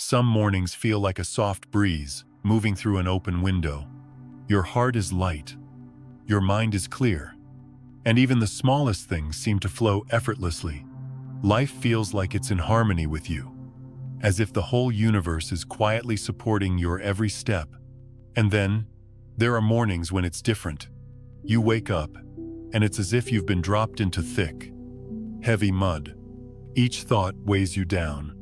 Some mornings feel like a soft breeze moving through an open window. Your heart is light. Your mind is clear. And even the smallest things seem to flow effortlessly. Life feels like it's in harmony with you, as if the whole universe is quietly supporting your every step. And then, there are mornings when it's different. You wake up, and it's as if you've been dropped into thick, heavy mud. Each thought weighs you down.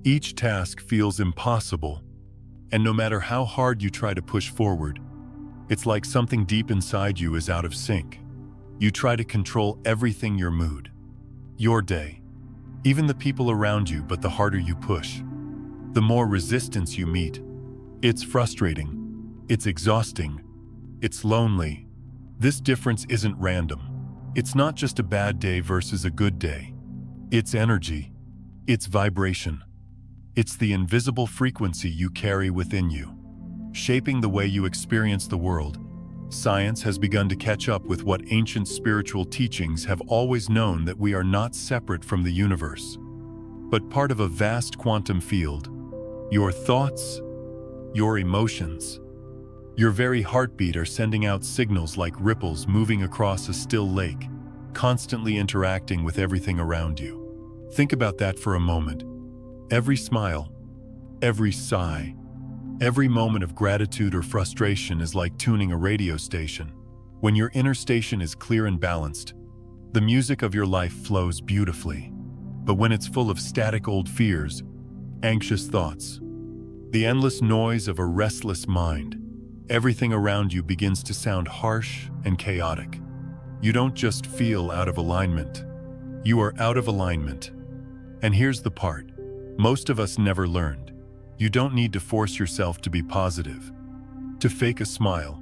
Each task feels impossible. And no matter how hard you try to push forward, it's like something deep inside you is out of sync. You try to control everything: your mood, your day, even the people around you, but the harder you push, the more resistance you meet. It's frustrating. It's exhausting. It's lonely. This difference isn't random. It's not just a bad day versus a good day. It's energy. It's vibration. It's the invisible frequency you carry within you, shaping the way you experience the world. Science has begun to catch up with what ancient spiritual teachings have always known: that we are not separate from the universe, but part of a vast quantum field. Your thoughts, your emotions, your very heartbeat are sending out signals like ripples moving across a still lake, constantly interacting with everything around you. Think about that for a moment. Every smile, every sigh, every moment of gratitude or frustration is like tuning a radio station. When your inner station is clear and balanced, the music of your life flows beautifully. But when it's full of static old fears, anxious thoughts, the endless noise of a restless mind, everything around you begins to sound harsh and chaotic. You don't just feel out of alignment. You are out of alignment. And here's the part most of us never learned. You don't need to force yourself to be positive, to fake a smile,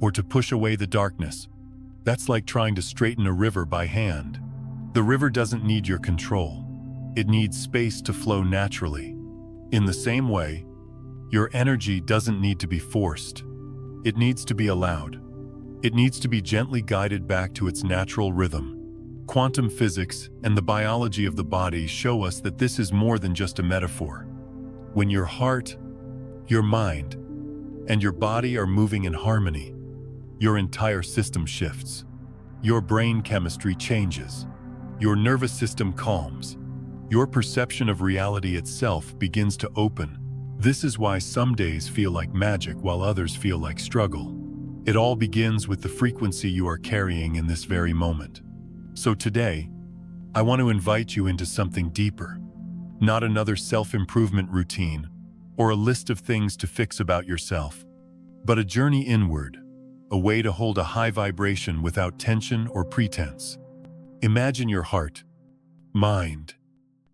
or to push away the darkness. That's like trying to straighten a river by hand. The river doesn't need your control. It needs space to flow naturally. In the same way, your energy doesn't need to be forced. It needs to be allowed. It needs to be gently guided back to its natural rhythm. Quantum physics and the biology of the body show us that this is more than just a metaphor. When your heart, your mind, and your body are moving in harmony, your entire system shifts. Your brain chemistry changes. Your nervous system calms. Your perception of reality itself begins to open. This is why some days feel like magic while others feel like struggle. It all begins with the frequency you are carrying in this very moment. So today, I want to invite you into something deeper. Not another self-improvement routine or a list of things to fix about yourself, but a journey inward, a way to hold a high vibration without tension or pretense. Imagine your heart, mind,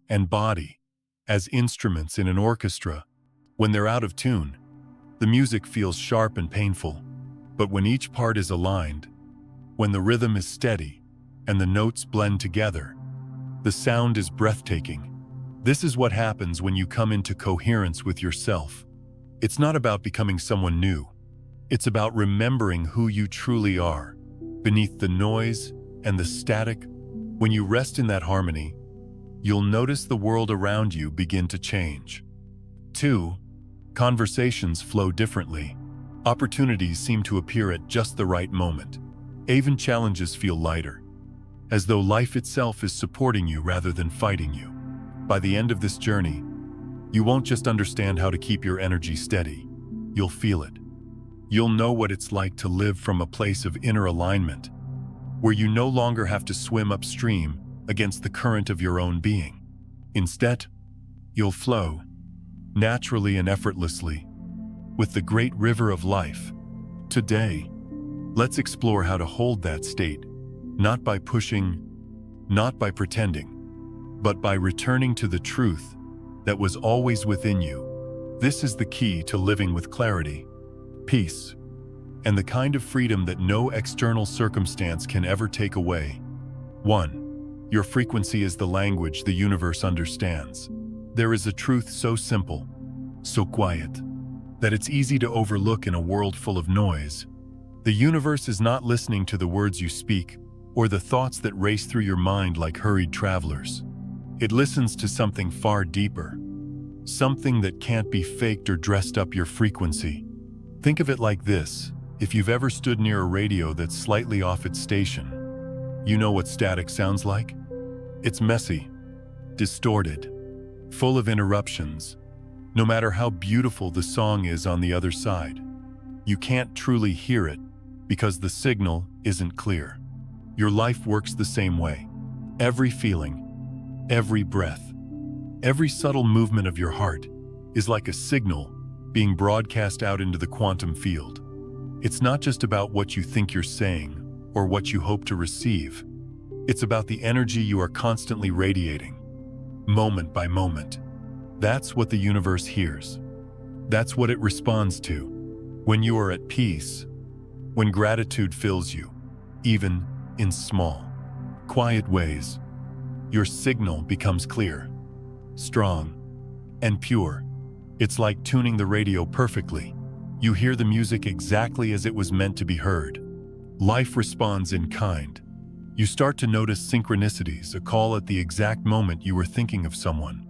and body as instruments in an orchestra. When they're out of tune, the music feels sharp and painful. But when each part is aligned, when the rhythm is steady and the notes blend together, the sound is breathtaking. This is what happens when you come into coherence with yourself. It's not about becoming someone new. It's about remembering who you truly are, beneath the noise and the static. When you rest in that harmony, you'll notice the world around you begin to change. 2. Conversations flow differently. Opportunities seem to appear at just the right moment. Even challenges feel lighter, as though life itself is supporting you rather than fighting you. By the end of this journey, you won't just understand how to keep your energy steady. You'll feel it. You'll know what it's like to live from a place of inner alignment, where you no longer have to swim upstream against the current of your own being. Instead, you'll flow, naturally and effortlessly, with the great river of life. Today, let's explore how to hold that state, not by pushing, not by pretending, but by returning to the truth that was always within you. This is the key to living with clarity, peace, and the kind of freedom that no external circumstance can ever take away. 1. Your frequency is the language the universe understands. There is a truth so simple, so quiet, that it's easy to overlook in a world full of noise. The universe is not listening to the words you speak or the thoughts that race through your mind like hurried travelers. It listens to something far deeper, something that can't be faked or dressed up your frequency. Think of it like this. If you've ever stood near a radio that's slightly off its station, you know what static sounds like? It's messy, distorted, full of interruptions. No matter how beautiful the song is on the other side, you can't truly hear it because the signal isn't clear. Your life works the same way. Every feeling, every breath, every subtle movement of your heart is like a signal being broadcast out into the quantum field. It's not just about what you think you're saying or what you hope to receive. It's about the energy you are constantly radiating, moment by moment. That's what the universe hears. That's what it responds to. When you are at peace, when gratitude fills you, even in small, quiet ways, your signal becomes clear, strong, and pure. It's like tuning the radio perfectly. You hear the music exactly as it was meant to be heard. Life responds in kind. You start to notice synchronicities, a call at the exact moment you were thinking of someone,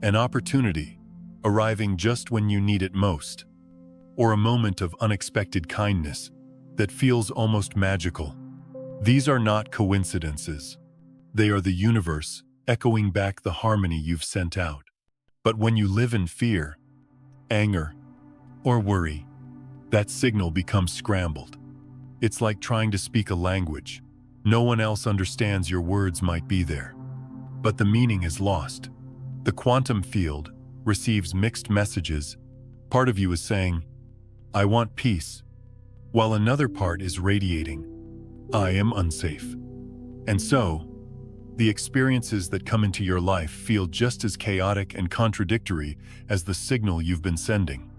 an opportunity arriving just when you need it most, or a moment of unexpected kindness that feels almost magical. These are not coincidences. They are the universe echoing back the harmony you've sent out. But when you live in fear, anger, or worry, that signal becomes scrambled. It's like trying to speak a language. No one else understands your words might be there, but the meaning is lost. The quantum field receives mixed messages. Part of you is saying, "I want peace," while another part is radiating, "I am unsafe." And so, the experiences that come into your life feel just as chaotic and contradictory as the signal you've been sending.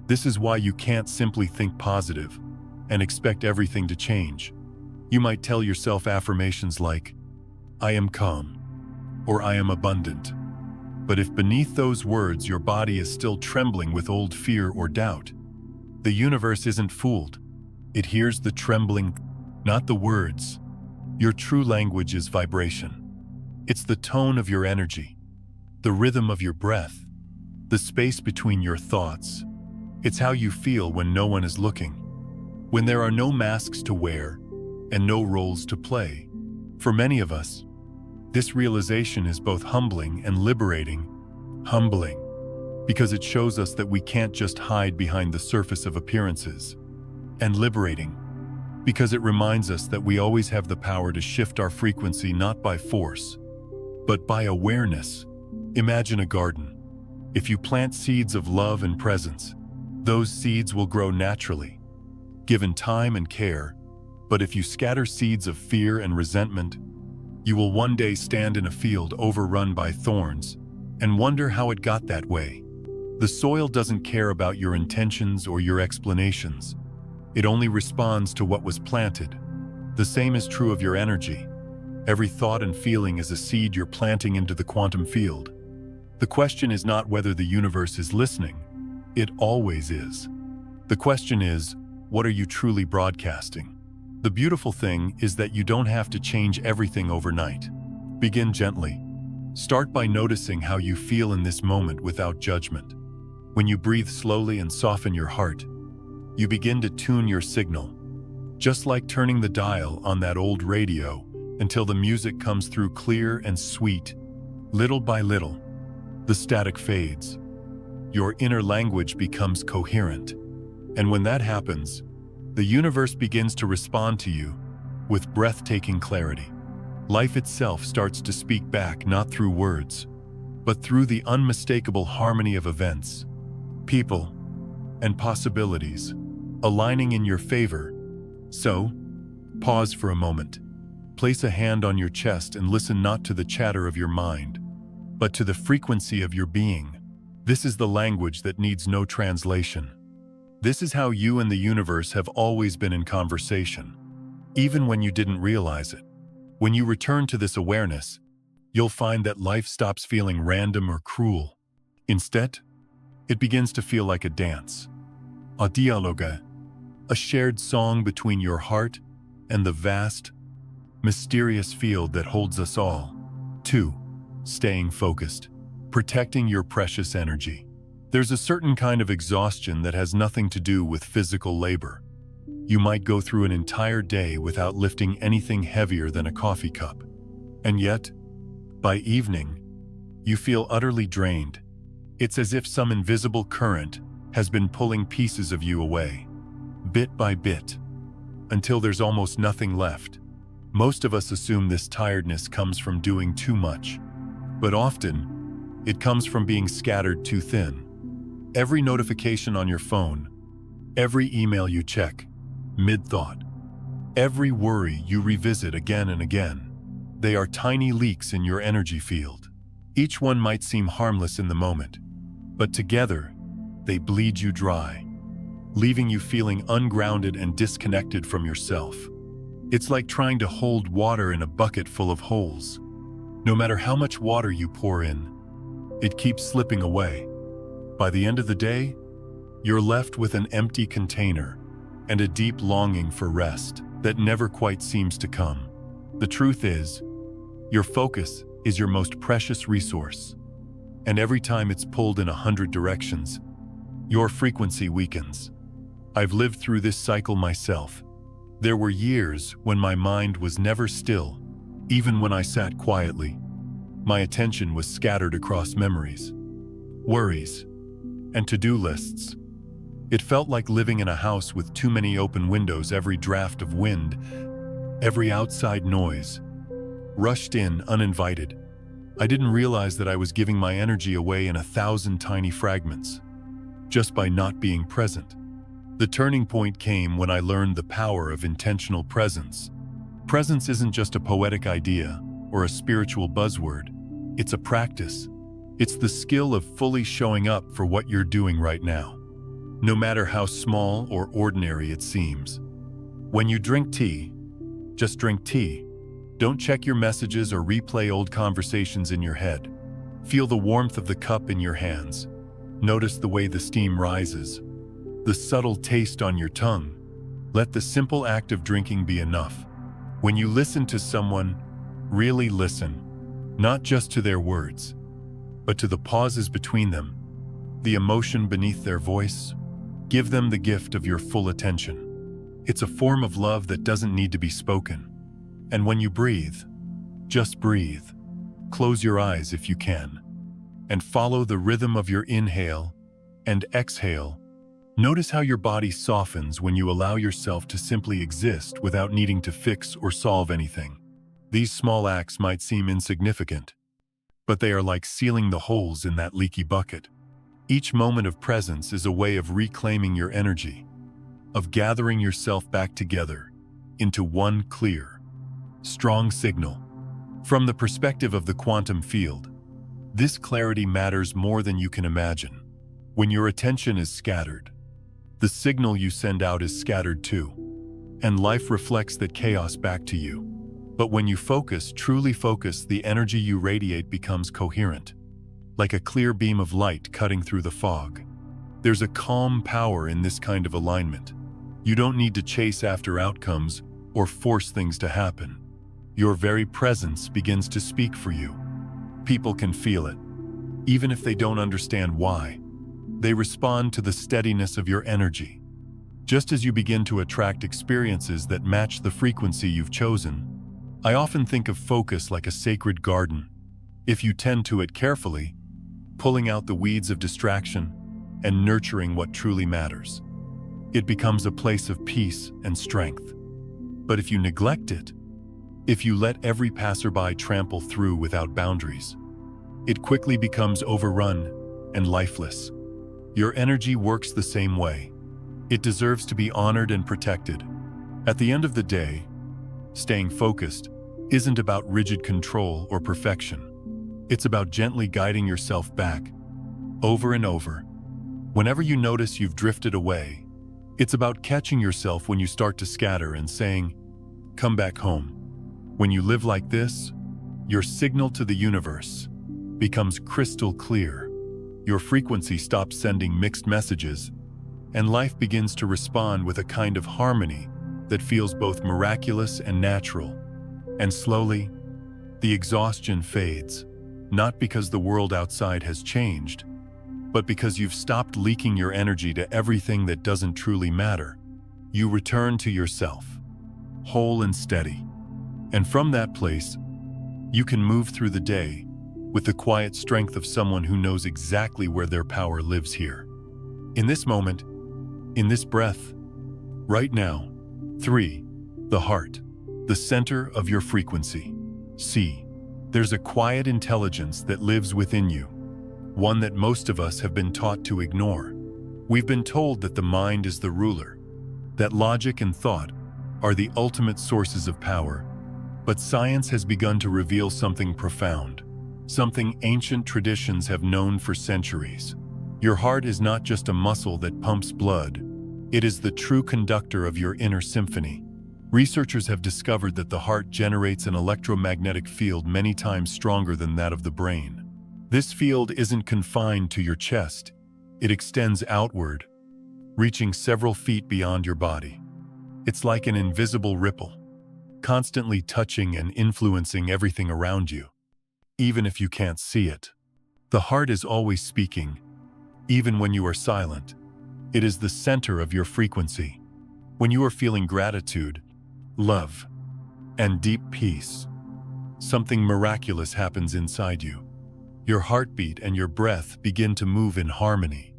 This is why you can't simply think positive and expect everything to change. You might tell yourself affirmations like, "I am calm," or "I am abundant." But if beneath those words your body is still trembling with old fear or doubt, the universe isn't fooled. It hears the trembling, not the words. Your true language is vibration. It's the tone of your energy, the rhythm of your breath, the space between your thoughts. It's how you feel when no one is looking, when there are no masks to wear and no roles to play. For many of us, this realization is both humbling and liberating. Humbling, because it shows us that we can't just hide behind the surface of appearances. And liberating, because it reminds us that we always have the power to shift our frequency not by force, but by awareness. Imagine a garden. If you plant seeds of love and presence, those seeds will grow naturally, given time and care. But if you scatter seeds of fear and resentment, you will one day stand in a field overrun by thorns and wonder how it got that way. The soil doesn't care about your intentions or your explanations. It only responds to what was planted. The same is true of your energy. Every thought and feeling is a seed you're planting into the quantum field. The question is not whether the universe is listening. It always is. The question is, what are you truly broadcasting? The beautiful thing is that you don't have to change everything overnight. Begin gently. Start by noticing how you feel in this moment without judgment. When you breathe slowly and soften your heart, you begin to tune your signal, just like turning the dial on that old radio until the music comes through clear and sweet. Little by little, the static fades. Your inner language becomes coherent. And when that happens, the universe begins to respond to you with breathtaking clarity. Life itself starts to speak back not through words, but through the unmistakable harmony of events, people, and possibilities, aligning in your favor. So, pause for a moment. Place a hand on your chest and listen not to the chatter of your mind, but to the frequency of your being. This is the language that needs no translation. This is how you and the universe have always been in conversation, even when you didn't realize it. When you return to this awareness, you'll find that life stops feeling random or cruel. Instead, it begins to feel like a dance, a dialogue, a shared song between your heart and the vast, mysterious field that holds us all. 2. Staying focused. Protecting your precious energy. There's a certain kind of exhaustion that has nothing to do with physical labor. You might go through an entire day without lifting anything heavier than a coffee cup. And yet, by evening, you feel utterly drained. It's as if some invisible current has been pulling pieces of you away, bit by bit, until there's almost nothing left. Most of us assume this tiredness comes from doing too much, but often it comes from being scattered too thin. Every notification on your phone, every email you check, mid-thought, every worry you revisit again and again, they are tiny leaks in your energy field. Each one might seem harmless in the moment, but together, they bleed you dry, leaving you feeling ungrounded and disconnected from yourself. It's like trying to hold water in a bucket full of holes. No matter how much water you pour in, it keeps slipping away. By the end of the day, you're left with an empty container and a deep longing for rest that never quite seems to come. The truth is, your focus is your most precious resource, and every time it's pulled in 100 directions, your frequency weakens. I've lived through this cycle myself. There were years when my mind was never still, even when I sat quietly. My attention was scattered across memories, worries, and to-do lists. It felt like living in a house with too many open windows. Every draft of wind, every outside noise, rushed in uninvited. I didn't realize that I was giving my energy away in 1,000 tiny fragments, just by not being present. The turning point came when I learned the power of intentional presence. Presence isn't just a poetic idea or a spiritual buzzword. It's a practice. It's the skill of fully showing up for what you're doing right now, no matter how small or ordinary it seems. When you drink tea, just drink tea. Don't check your messages or replay old conversations in your head. Feel the warmth of the cup in your hands. Notice the way the steam rises, the subtle taste on your tongue. Let the simple act of drinking be enough. When you listen to someone, really listen, not just to their words, but to the pauses between them, the emotion beneath their voice. Give them the gift of your full attention. It's a form of love that doesn't need to be spoken. And when you breathe, just breathe. Close your eyes if you can, and follow the rhythm of your inhale and exhale. Notice how your body softens when you allow yourself to simply exist without needing to fix or solve anything. These small acts might seem insignificant, but they are like sealing the holes in that leaky bucket. Each moment of presence is a way of reclaiming your energy, of gathering yourself back together into one clear, strong signal. From the perspective of the quantum field, this clarity matters more than you can imagine. When your attention is scattered, the signal you send out is scattered too, and life reflects that chaos back to you. But when you focus, truly focus, the energy you radiate becomes coherent, like a clear beam of light cutting through the fog. There's a calm power in this kind of alignment. You don't need to chase after outcomes or force things to happen. Your very presence begins to speak for you. People can feel it, even if they don't understand why. They respond to the steadiness of your energy. Just as you begin to attract experiences that match the frequency you've chosen, I often think of focus like a sacred garden. If you tend to it carefully, pulling out the weeds of distraction and nurturing what truly matters, it becomes a place of peace and strength. But if you neglect it, if you let every passerby trample through without boundaries, it quickly becomes overrun and lifeless. Your energy works the same way. It deserves to be honored and protected. At the end of the day, staying focused isn't about rigid control or perfection. It's about gently guiding yourself back, over and over. Whenever you notice you've drifted away, it's about catching yourself when you start to scatter and saying, "Come back home." When you live like this, your signal to the universe becomes crystal clear. Your frequency stops sending mixed messages, and life begins to respond with a kind of harmony that feels both miraculous and natural. And slowly, the exhaustion fades, not because the world outside has changed, but because you've stopped leaking your energy to everything that doesn't truly matter. You return to yourself, whole and steady. And from that place, you can move through the day with the quiet strength of someone who knows exactly where their power lives here. In this moment, in this breath, right now. 3. The heart, the center of your frequency. C. There's a quiet intelligence that lives within you, one that most of us have been taught to ignore. We've been told that the mind is the ruler, that logic and thought are the ultimate sources of power. But science has begun to reveal something profound, something ancient traditions have known for centuries. Your heart is not just a muscle that pumps blood. It is the true conductor of your inner symphony. Researchers have discovered that the heart generates an electromagnetic field many times stronger than that of the brain. This field isn't confined to your chest. It extends outward, reaching several feet beyond your body. It's like an invisible ripple, constantly touching and influencing everything around you, even if you can't see it. The heart is always speaking, even when you are silent. It is the center of your frequency. When you are feeling gratitude, love, and deep peace, something miraculous happens inside you. Your heartbeat and your breath begin to move in harmony,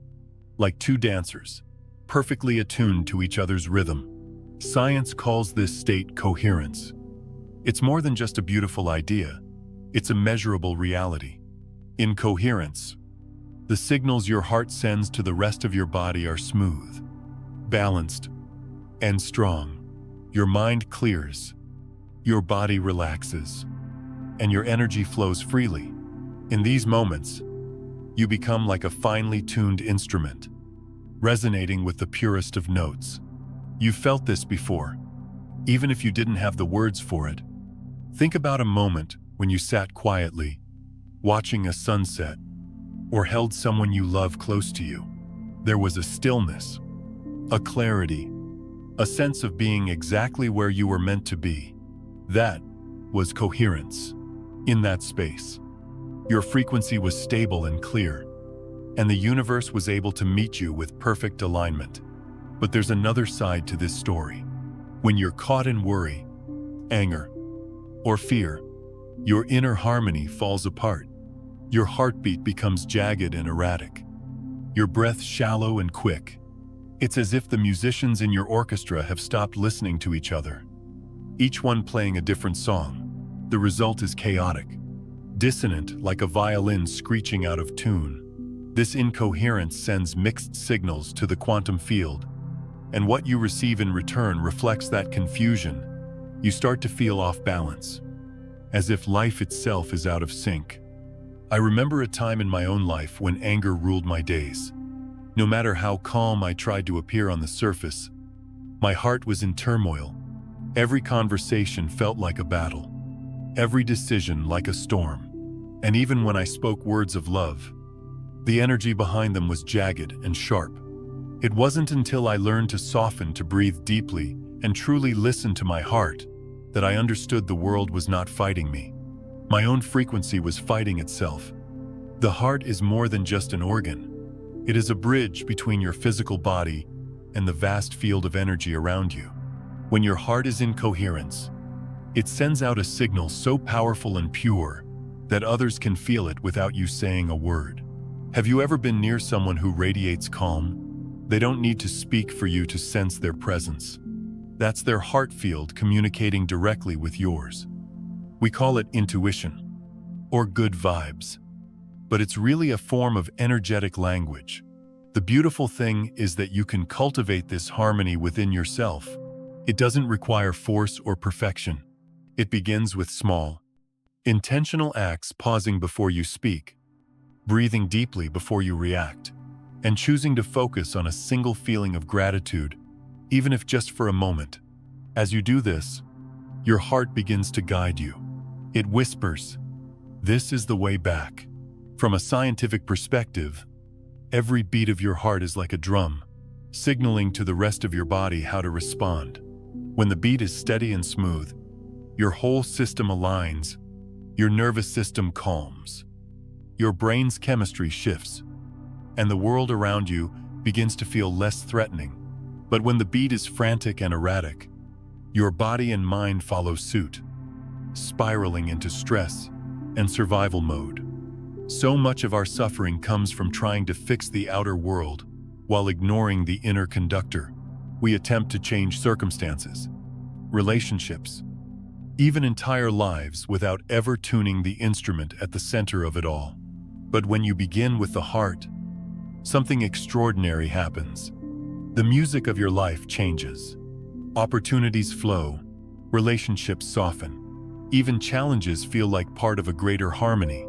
like two dancers, perfectly attuned to each other's rhythm. Science calls this state coherence. It's more than just a beautiful idea. It's a measurable reality. In coherence, the signals your heart sends to the rest of your body are smooth, balanced, and strong. Your mind clears, your body relaxes, and your energy flows freely. In these moments, you become like a finely tuned instrument, resonating with the purest of notes. You've felt this before, even if you didn't have the words for it. Think about a moment when you sat quietly, watching a sunset, or held someone you love close to you. There was a stillness, a clarity, a sense of being exactly where you were meant to be. That was coherence. In that space, your frequency was stable and clear, and the universe was able to meet you with perfect alignment. But there's another side to this story. When you're caught in worry, anger, or fear, your inner harmony falls apart. Your heartbeat becomes jagged and erratic. Your breath shallow and quick. It's as if the musicians in your orchestra have stopped listening to each other, each one playing a different song. The result is chaotic, dissonant, like a violin screeching out of tune. This incoherence sends mixed signals to the quantum field, and what you receive in return reflects that confusion. You start to feel off balance, as if life itself is out of sync. I remember a time in my own life when anger ruled my days. No matter how calm I tried to appear on the surface, my heart was in turmoil. Every conversation felt like a battle, every decision like a storm. And even when I spoke words of love, the energy behind them was jagged and sharp. It wasn't until I learned to soften, to breathe deeply, and truly listen to my heart that I understood the world was not fighting me. My own frequency was fighting itself. The heart is more than just an organ. It is a bridge between your physical body and the vast field of energy around you. When your heart is in coherence, it sends out a signal so powerful and pure that others can feel it without you saying a word. Have you ever been near someone who radiates calm? They don't need to speak for you to sense their presence. That's their heart field communicating directly with yours. We call it intuition, or good vibes, but it's really a form of energetic language. The beautiful thing is that you can cultivate this harmony within yourself. It doesn't require force or perfection. It begins with small, intentional acts, pausing before you speak, breathing deeply before you react, and choosing to focus on a single feeling of gratitude, even if just for a moment. As you do this, your heart begins to guide you. It whispers, "This is the way back." From a scientific perspective, every beat of your heart is like a drum, signaling to the rest of your body how to respond. When the beat is steady and smooth, your whole system aligns, your nervous system calms, your brain's chemistry shifts, and the world around you begins to feel less threatening. But when the beat is frantic and erratic, your body and mind follow suit, spiraling into stress and survival mode. So much of our suffering comes from trying to fix the outer world while ignoring the inner conductor. We attempt to change circumstances, relationships, even entire lives without ever tuning the instrument at the center of it all. But when you begin with the heart, something extraordinary happens. The music of your life changes. Opportunities flow, relationships soften. Even challenges feel like part of a greater harmony.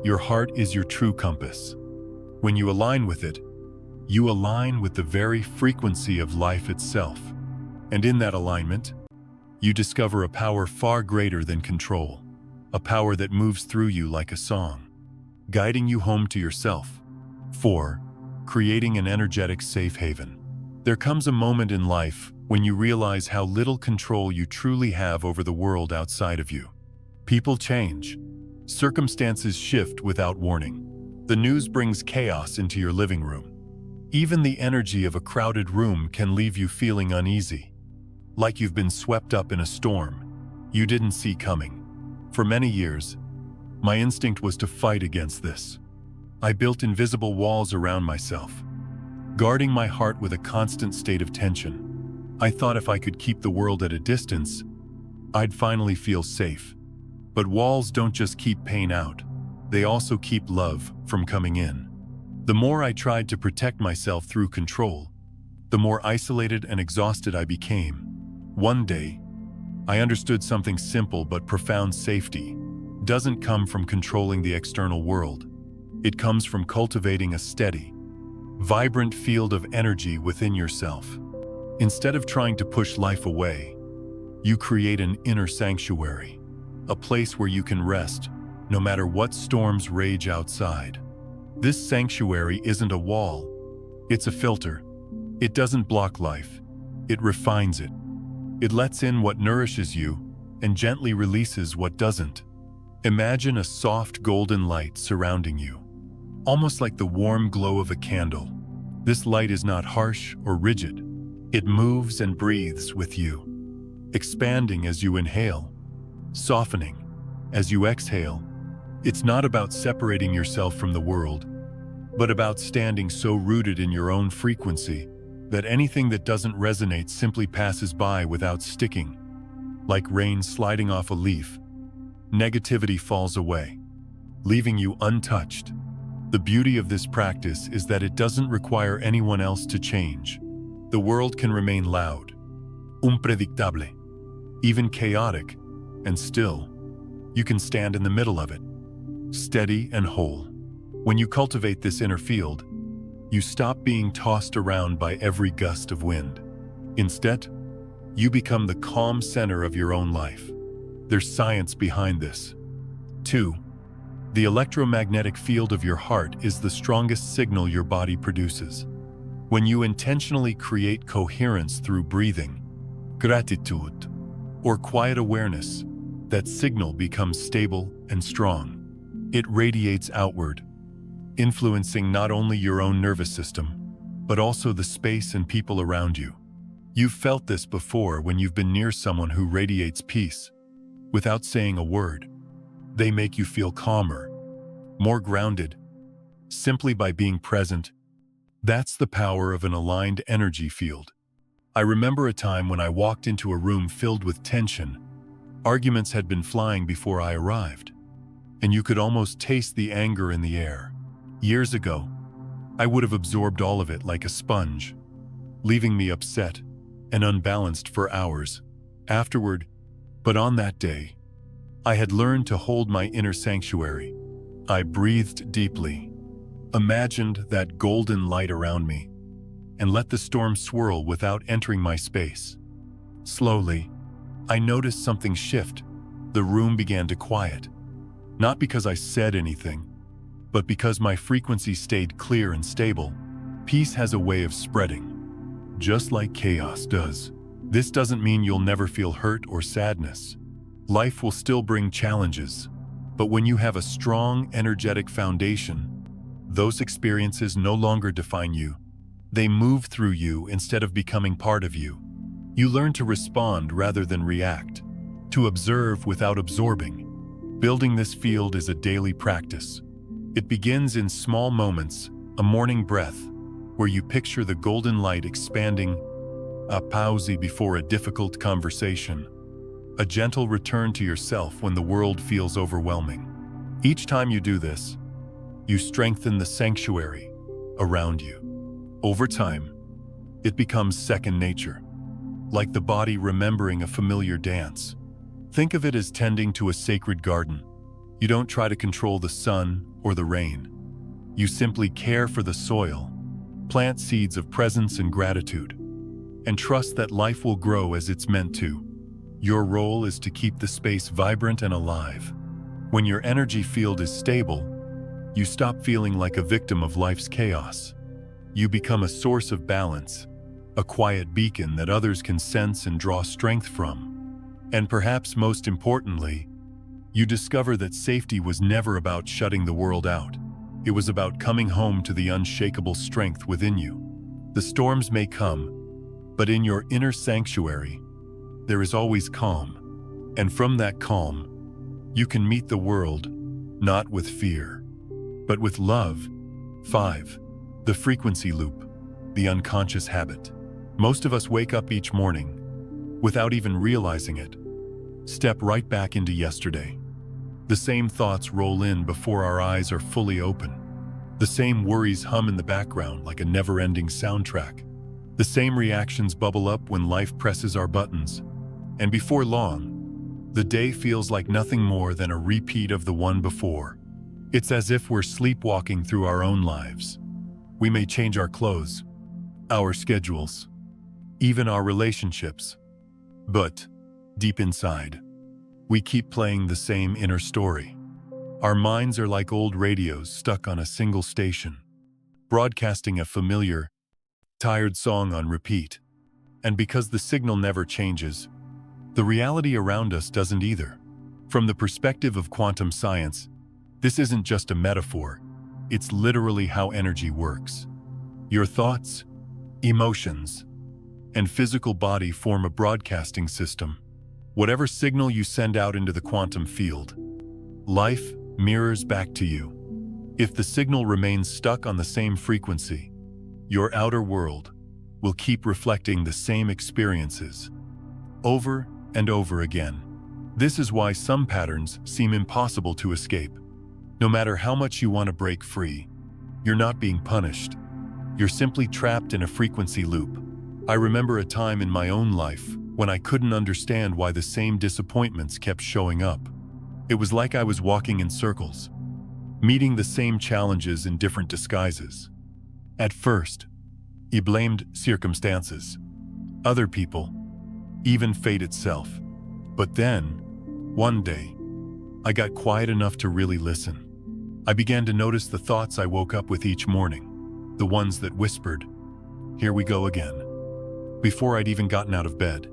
Your heart is your true compass. When you align with it, you align with the very frequency of life itself. And in that alignment, you discover a power far greater than control, a power that moves through you like a song, guiding you home to yourself. 4. Creating an energetic safe haven. There comes a moment in life when you realize how little control you truly have over the world outside of you. People change. Circumstances shift without warning. The news brings chaos into your living room. Even the energy of a crowded room can leave you feeling uneasy, like you've been swept up in a storm you didn't see coming. For many years, my instinct was to fight against this. I built invisible walls around myself, guarding my heart with a constant state of tension. I thought if I could keep the world at a distance, I'd finally feel safe. But walls don't just keep pain out, they also keep love from coming in. The more I tried to protect myself through control, the more isolated and exhausted I became. One day, I understood something simple but profound: safety doesn't come from controlling the external world. It comes from cultivating a steady, vibrant field of energy within yourself. Instead of trying to push life away, you create an inner sanctuary, a place where you can rest no matter what storms rage outside. This sanctuary isn't a wall, it's a filter. It doesn't block life, it refines it. It lets in what nourishes you and gently releases what doesn't. Imagine a soft golden light surrounding you, almost like the warm glow of a candle. This light is not harsh or rigid. It moves and breathes with you, expanding as you inhale, softening as you exhale. It's not about separating yourself from the world, but about standing so rooted in your own frequency that anything that doesn't resonate simply passes by without sticking. Like rain sliding off a leaf, negativity falls away, leaving you untouched. The beauty of this practice is that it doesn't require anyone else to change. The world can remain loud, unpredictable, even chaotic, and still, you can stand in the middle of it, steady and whole. When you cultivate this inner field, you stop being tossed around by every gust of wind. Instead, you become the calm center of your own life. There's science behind this. 2. The electromagnetic field of your heart is the strongest signal your body produces. When you intentionally create coherence through breathing, gratitude, or quiet awareness, that signal becomes stable and strong. It radiates outward, influencing not only your own nervous system, but also the space and people around you. You've felt this before when you've been near someone who radiates peace. Without saying a word, they make you feel calmer, more grounded, simply by being present. That's the power of an aligned energy field. I remember a time when I walked into a room filled with tension. Arguments had been flying before I arrived, and you could almost taste the anger in the air. Years ago, I would have absorbed all of it like a sponge, leaving me upset and unbalanced for hours afterward. But on that day, I had learned to hold my inner sanctuary. I breathed deeply, imagined that golden light around me, and let the storm swirl without entering my space. Slowly, I noticed something shift. The room began to quiet, not because I said anything, but because my frequency stayed clear and stable. Peace has a way of spreading, just like chaos does. This doesn't mean you'll never feel hurt or sadness. Life will still bring challenges, but when you have a strong, energetic foundation, Those experiences no longer define you. They move through you instead of becoming part of you. You learn to respond rather than react, to observe without absorbing. Building this field is a daily practice. It begins in small moments, a morning breath, where you picture the golden light expanding, a pause before a difficult conversation, a gentle return to yourself when the world feels overwhelming. Each time you do this, you strengthen the sanctuary around you. Over time, it becomes second nature, like the body remembering a familiar dance. Think of it as tending to a sacred garden. You don't try to control the sun or the rain. You simply care for the soil, plant seeds of presence and gratitude, and trust that life will grow as it's meant to. Your role is to keep the space vibrant and alive. When your energy field is stable, you stop feeling like a victim of life's chaos. You become a source of balance, a quiet beacon that others can sense and draw strength from. And perhaps most importantly, you discover that safety was never about shutting the world out. It was about coming home to the unshakable strength within you. The storms may come, but in your inner sanctuary, there is always calm. And from that calm, you can meet the world, not with fear, but with love. 5. The frequency loop, the unconscious habit. Most of us wake up each morning, without even realizing it, step right back into yesterday. The same thoughts roll in before our eyes are fully open. The same worries hum in the background like a never-ending soundtrack. The same reactions bubble up when life presses our buttons. And before long, the day feels like nothing more than a repeat of the one before. It's as if we're sleepwalking through our own lives. We may change our clothes, our schedules, even our relationships. But, deep inside, we keep playing the same inner story. Our minds are like old radios stuck on a single station, broadcasting a familiar, tired song on repeat. And because the signal never changes, the reality around us doesn't either. From the perspective of quantum science, this isn't just a metaphor. It's literally how energy works. Your thoughts, emotions, and physical body form a broadcasting system. Whatever signal you send out into the quantum field, life mirrors back to you. If the signal remains stuck on the same frequency, your outer world will keep reflecting the same experiences over and over again. This is why some patterns seem impossible to escape. No matter how much you want to break free, you're not being punished. You're simply trapped in a frequency loop. I remember a time in my own life when I couldn't understand why the same disappointments kept showing up. It was like I was walking in circles, meeting the same challenges in different disguises. At first, I blamed circumstances, other people, even fate itself. But then, one day, I got quiet enough to really listen. I began to notice the thoughts I woke up with each morning, the ones that whispered, "Here we go again." Before I'd even gotten out of bed,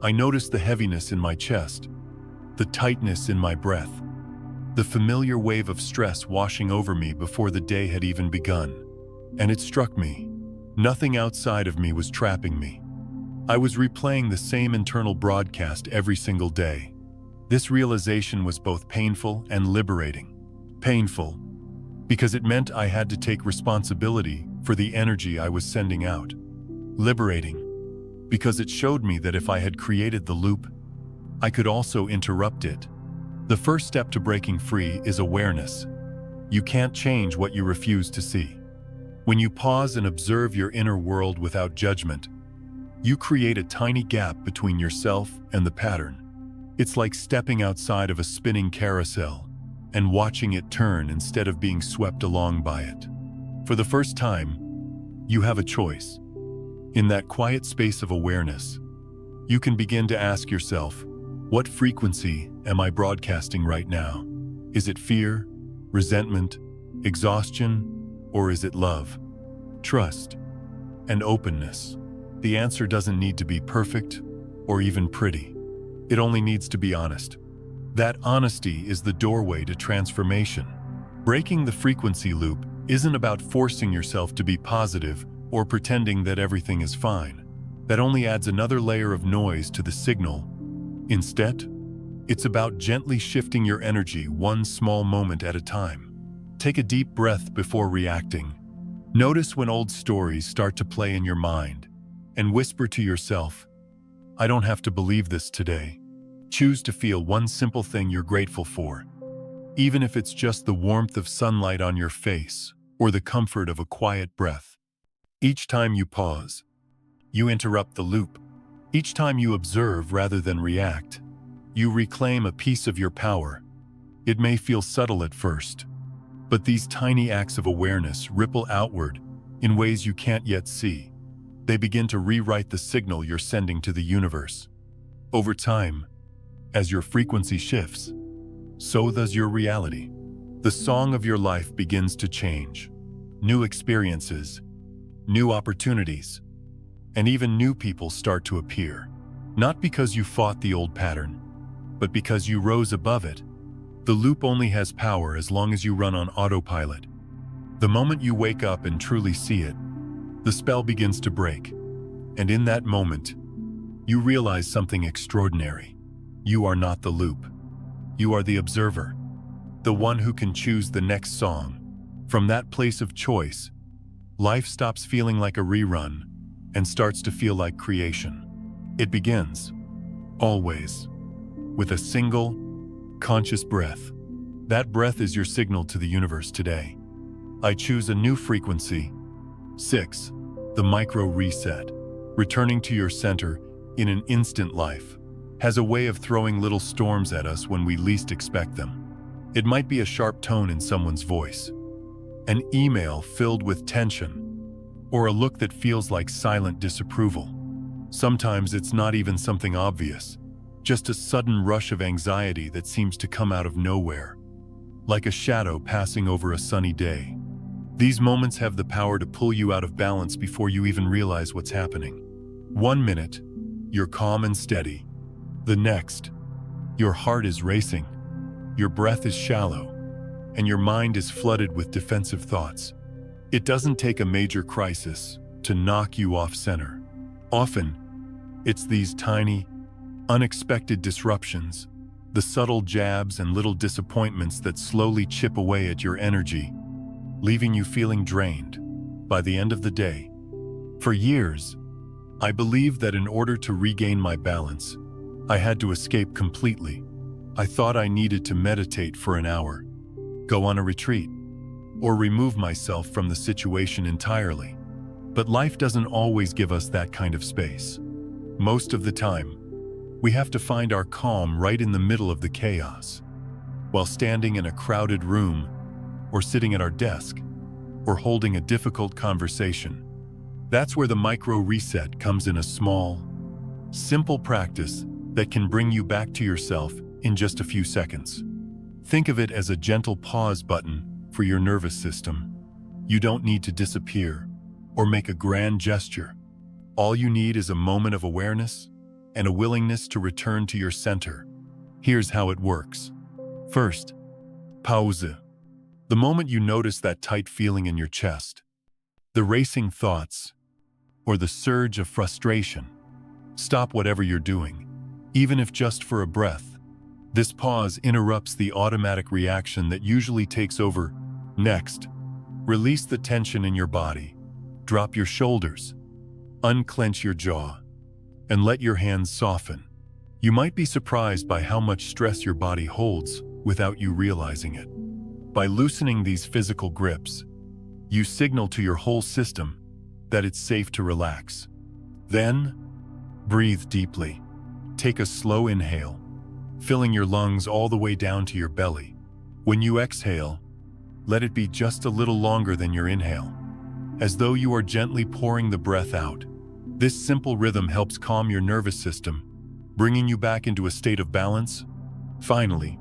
I noticed the heaviness in my chest, the tightness in my breath, the familiar wave of stress washing over me before the day had even begun. And it struck me. Nothing outside of me was trapping me. I was replaying the same internal broadcast every single day. This realization was both painful and liberating. Painful, because it meant I had to take responsibility for the energy I was sending out. Liberating, because it showed me that if I had created the loop, I could also interrupt it. The first step to breaking free is awareness. You can't change what you refuse to see. When you pause and observe your inner world without judgment, you create a tiny gap between yourself and the pattern. It's like stepping outside of a spinning carousel and watching it turn instead of being swept along by it. For the first time, you have a choice. In that quiet space of awareness, you can begin to ask yourself, what frequency am I broadcasting right now? Is it fear, resentment, exhaustion, or is it love, trust, and openness? The answer doesn't need to be perfect or even pretty. It only needs to be honest. That honesty is the doorway to transformation. Breaking the frequency loop isn't about forcing yourself to be positive or pretending that everything is fine. That only adds another layer of noise to the signal. Instead, it's about gently shifting your energy one small moment at a time. Take a deep breath before reacting. Notice when old stories start to play in your mind, and whisper to yourself, "I don't have to believe this today." Choose to feel one simple thing you're grateful for, even if it's just the warmth of sunlight on your face or the comfort of a quiet breath. Each time you pause, you interrupt the loop. Each time you observe rather than react, you reclaim a piece of your power. It may feel subtle at first, but these tiny acts of awareness ripple outward in ways you can't yet see. They begin to rewrite the signal you're sending to the universe. Over time, as your frequency shifts, so does your reality. The song of your life begins to change. New experiences, new opportunities, and even new people start to appear. Not because you fought the old pattern, but because you rose above it. The loop only has power as long as you run on autopilot. The moment you wake up and truly see it, the spell begins to break. And in that moment, you realize something extraordinary. You are not the loop. You are the observer, the one who can choose the next song. From that place of choice, life stops feeling like a rerun and starts to feel like creation. It begins, always, with a single, conscious breath. That breath is your signal to the universe today. I choose a new frequency. 6. The micro reset. Returning to your center in an instant life has a way of throwing little storms at us when we least expect them. It might be a sharp tone in someone's voice, an email filled with tension, or a look that feels like silent disapproval. Sometimes it's not even something obvious, just a sudden rush of anxiety that seems to come out of nowhere, like a shadow passing over a sunny day. These moments have the power to pull you out of balance before you even realize what's happening. 1 minute, you're calm and steady. The next, your heart is racing, your breath is shallow, and your mind is flooded with defensive thoughts. It doesn't take a major crisis to knock you off center. Often, it's these tiny, unexpected disruptions, the subtle jabs and little disappointments that slowly chip away at your energy, leaving you feeling drained by the end of the day. For years, I believed that in order to regain my balance, I had to escape completely. I thought I needed to meditate for an hour, go on a retreat, or remove myself from the situation entirely. But life doesn't always give us that kind of space. Most of the time, we have to find our calm right in the middle of the chaos, while standing in a crowded room, or sitting at our desk, or holding a difficult conversation. That's where the micro reset comes in, a small, simple practice that can bring you back to yourself in just a few seconds. Think of it as a gentle pause button for your nervous system. You don't need to disappear or make a grand gesture. All you need is a moment of awareness and a willingness to return to your center. Here's how it works. First, pause. The moment you notice that tight feeling in your chest, the racing thoughts, or the surge of frustration, stop whatever you're doing, even if just for a breath. This pause interrupts the automatic reaction that usually takes over. Next, release the tension in your body. Drop your shoulders, unclench your jaw, and let your hands soften. You might be surprised by how much stress your body holds without you realizing it. By loosening these physical grips, you signal to your whole system that it's safe to relax. Then, breathe deeply. Take a slow inhale, filling your lungs all the way down to your belly. When you exhale, let it be just a little longer than your inhale, as though you are gently pouring the breath out. This simple rhythm helps calm your nervous system, bringing you back into a state of balance. Finally,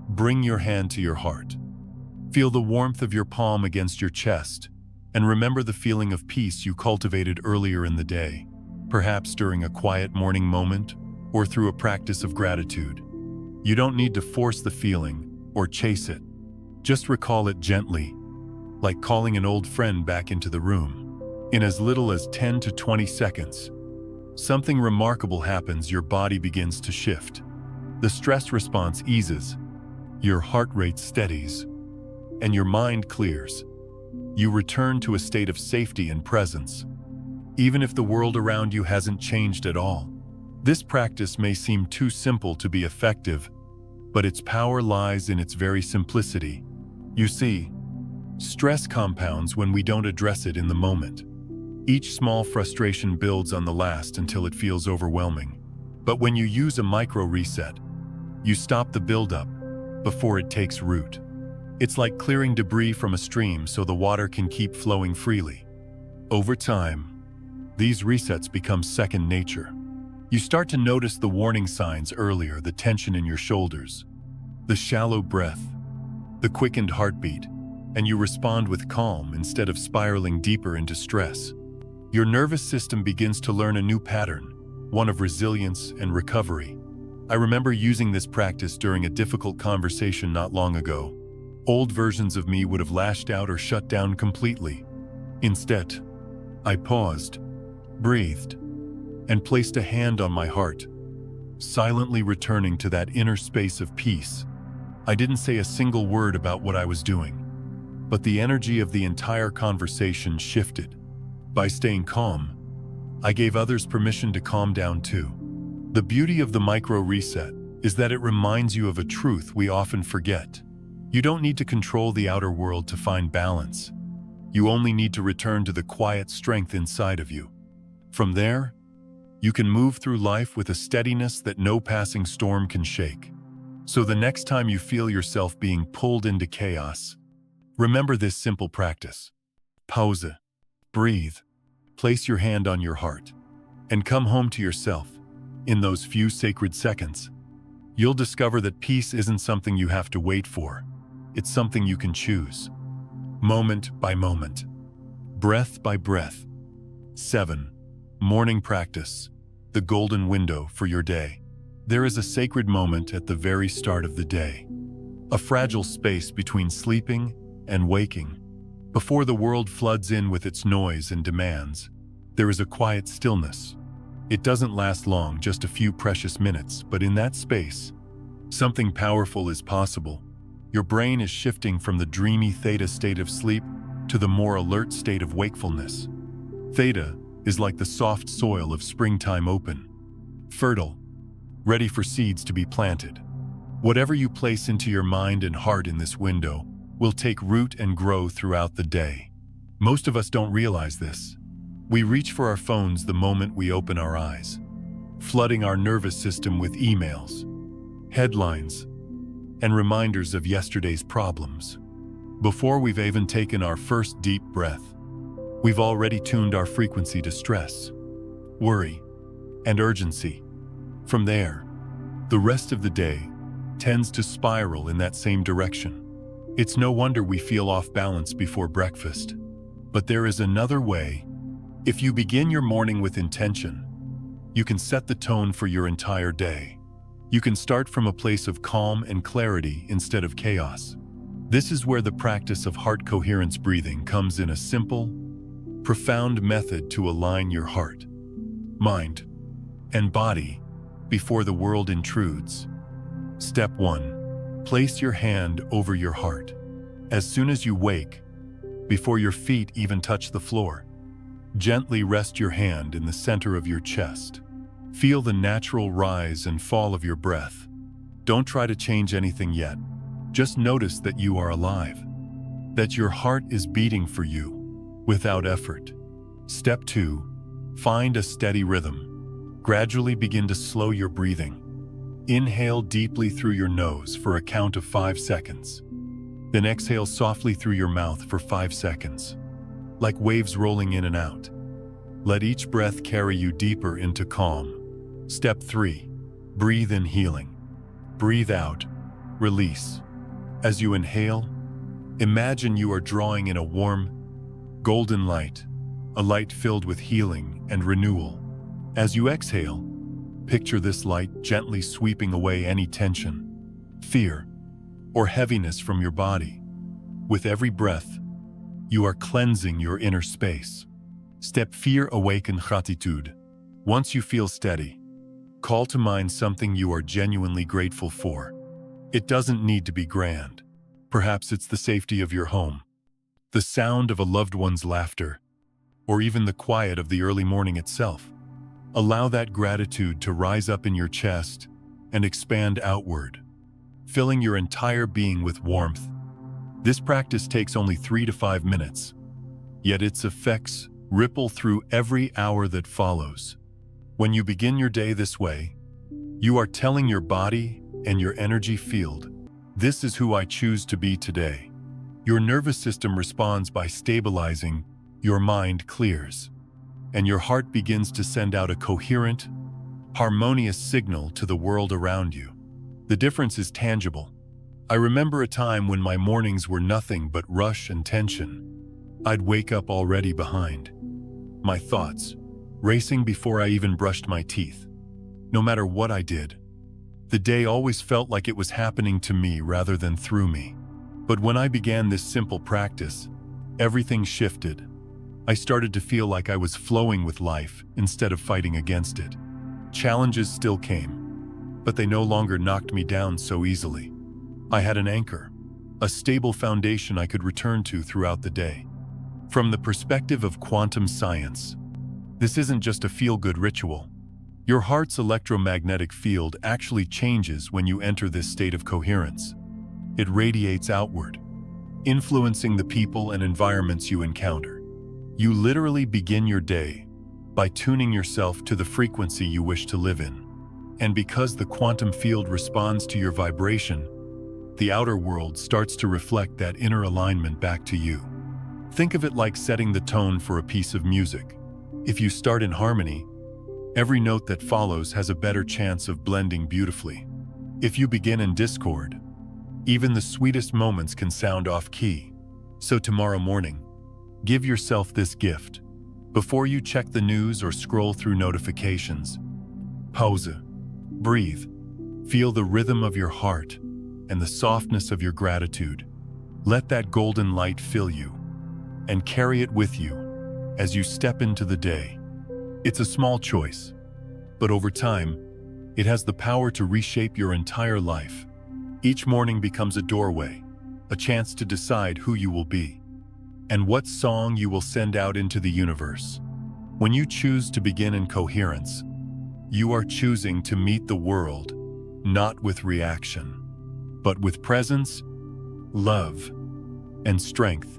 bring your hand to your heart. Feel the warmth of your palm against your chest, and remember the feeling of peace you cultivated earlier in the day, perhaps during a quiet morning moment or through a practice of gratitude. You don't need to force the feeling or chase it. Just recall it gently, like calling an old friend back into the room. In as little as 10 to 20 seconds, something remarkable happens. Your body begins to shift. The stress response eases, your heart rate steadies, and your mind clears. You return to a state of safety and presence, even if the world around you hasn't changed at all. This practice may seem too simple to be effective, but its power lies in its very simplicity. You see, stress compounds when we don't address it in the moment. Each small frustration builds on the last until it feels overwhelming. But when you use a micro reset, you stop the buildup before it takes root. It's like clearing debris from a stream so the water can keep flowing freely. Over time, these resets become second nature. You start to notice the warning signs earlier, the tension in your shoulders, the shallow breath, the quickened heartbeat, and you respond with calm instead of spiraling deeper into stress. Your nervous system begins to learn a new pattern, one of resilience and recovery. I remember using this practice during a difficult conversation not long ago. Old versions of me would have lashed out or shut down completely. Instead, I paused, breathed, and placed a hand on my heart, silently returning to that inner space of peace. I didn't say a single word about what I was doing, but the energy of the entire conversation shifted. By staying calm, I gave others permission to calm down too. The beauty of the micro reset is that it reminds you of a truth we often forget. You don't need to control the outer world to find balance. You only need to return to the quiet strength inside of you. From there, you can move through life with a steadiness that no passing storm can shake. So the next time you feel yourself being pulled into chaos, remember this simple practice. Pause, breathe, place your hand on your heart, and come home to yourself. In those few sacred seconds, you'll discover that peace isn't something you have to wait for. It's something you can choose, moment by moment, breath by breath. 7. Morning practice, the golden window for your day. There is a sacred moment at the very start of the day, a fragile space between sleeping and waking. Before the world floods in with its noise and demands, there is a quiet stillness. It doesn't last long, just a few precious minutes, but in that space, something powerful is possible. Your brain is shifting from the dreamy theta state of sleep to the more alert state of wakefulness. Theta is like the soft soil of springtime, open, fertile, ready for seeds to be planted. Whatever you place into your mind and heart in this window will take root and grow throughout the day. Most of us don't realize this. We reach for our phones the moment we open our eyes, flooding our nervous system with emails, headlines, and reminders of yesterday's problems. Before we've even taken our first deep breath, we've already tuned our frequency to stress, worry, and urgency. From there, the rest of the day tends to spiral in that same direction. It's no wonder we feel off balance before breakfast. But there is another way. If you begin your morning with intention, you can set the tone for your entire day. You can start from a place of calm and clarity instead of chaos. This is where the practice of heart coherence breathing comes in, a simple, profound method to align your heart, mind, and body before the world intrudes. Step 1. Place your hand over your heart. As soon as you wake, before your feet even touch the floor, gently rest your hand in the center of your chest. Feel the natural rise and fall of your breath. Don't try to change anything yet. Just notice that you are alive, that your heart is beating for you without effort. Step 2. Find a steady rhythm. Gradually begin to slow your breathing. Inhale deeply through your nose for a count of 5 seconds. Then exhale softly through your mouth for 5 seconds, like waves rolling in and out. Let each breath carry you deeper into calm. Step 3. Breathe in healing. Breathe out. Release. As you inhale, imagine you are drawing in a warm, golden light, a light filled with healing and renewal. As you exhale, picture this light gently sweeping away any tension, fear, or heaviness from your body. With every breath, You are cleansing your inner space. Step 4. Awaken gratitude. Once you feel steady, call to mind something you are genuinely grateful for. It doesn't need to be grand. Perhaps it's the safety of your home, the sound of a loved one's laughter, or even the quiet of the early morning itself. Allow that gratitude to rise up in your chest and expand outward, filling your entire being with warmth. This practice takes only 3 to 5 minutes, yet its effects ripple through every hour that follows. When you begin your day this way, you are telling your body and your energy field, "This is who I choose to be today." Your nervous system responds by stabilizing, your mind clears, and your heart begins to send out a coherent, harmonious signal to the world around you. The difference is tangible. I remember a time when my mornings were nothing but rush and tension. I'd wake up already behind, my thoughts racing before I even brushed my teeth. No matter what I did, the day always felt like it was happening to me rather than through me. But when I began this simple practice, everything shifted. I started to feel like I was flowing with life instead of fighting against it. Challenges still came, but they no longer knocked me down so easily. I had an anchor, a stable foundation I could return to throughout the day. From the perspective of quantum science, this isn't just a feel-good ritual. Your heart's electromagnetic field actually changes when you enter this state of coherence. It radiates outward, influencing the people and environments you encounter. You literally begin your day by tuning yourself to the frequency you wish to live in. And because the quantum field responds to your vibration, the outer world starts to reflect that inner alignment back to you. Think of it like setting the tone for a piece of music. If you start in harmony, every note that follows has a better chance of blending beautifully. If you begin in discord, even the sweetest moments can sound off-key. So tomorrow morning, give yourself this gift. Before you check the news or scroll through notifications, pause, breathe, feel the rhythm of your heart and the softness of your gratitude. Let that golden light fill you and carry it with you as you step into the day. It's a small choice, but over time, it has the power to reshape your entire life. Each morning becomes a doorway, a chance to decide who you will be and what song you will send out into the universe. When you choose to begin in coherence, you are choosing to meet the world, not with reaction, but with presence, love, and strength.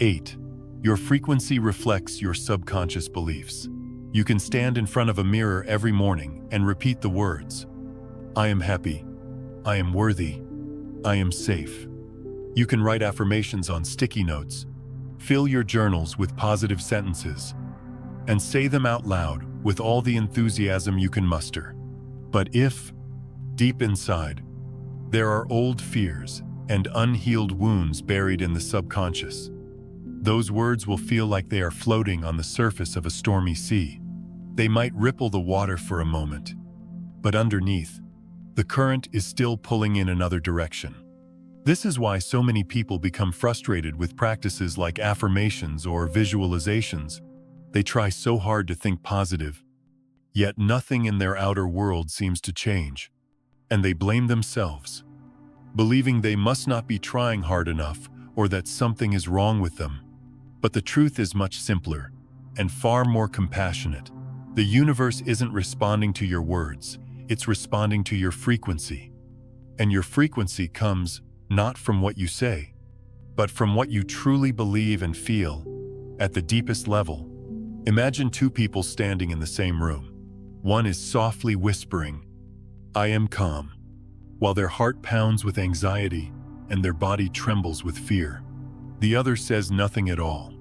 8. Your frequency reflects your subconscious beliefs. You can stand in front of a mirror every morning and repeat the words, "I am happy, I am worthy, I am safe." You can write affirmations on sticky notes, fill your journals with positive sentences, and say them out loud with all the enthusiasm you can muster. But if, deep inside, there are old fears and unhealed wounds buried in the subconscious, those words will feel like they are floating on the surface of a stormy sea. They might ripple the water for a moment, but underneath, the current is still pulling in another direction. This is why so many people become frustrated with practices like affirmations or visualizations. They try so hard to think positive, yet nothing in their outer world seems to change, and they blame themselves, believing they must not be trying hard enough or that something is wrong with them. But the truth is much simpler and far more compassionate. The universe isn't responding to your words, it's responding to your frequency. And your frequency comes not from what you say, but from what you truly believe and feel at the deepest level. Imagine two people standing in the same room. One is softly whispering, "I am calm," while their heart pounds with anxiety and their body trembles with fear. The other says nothing at all,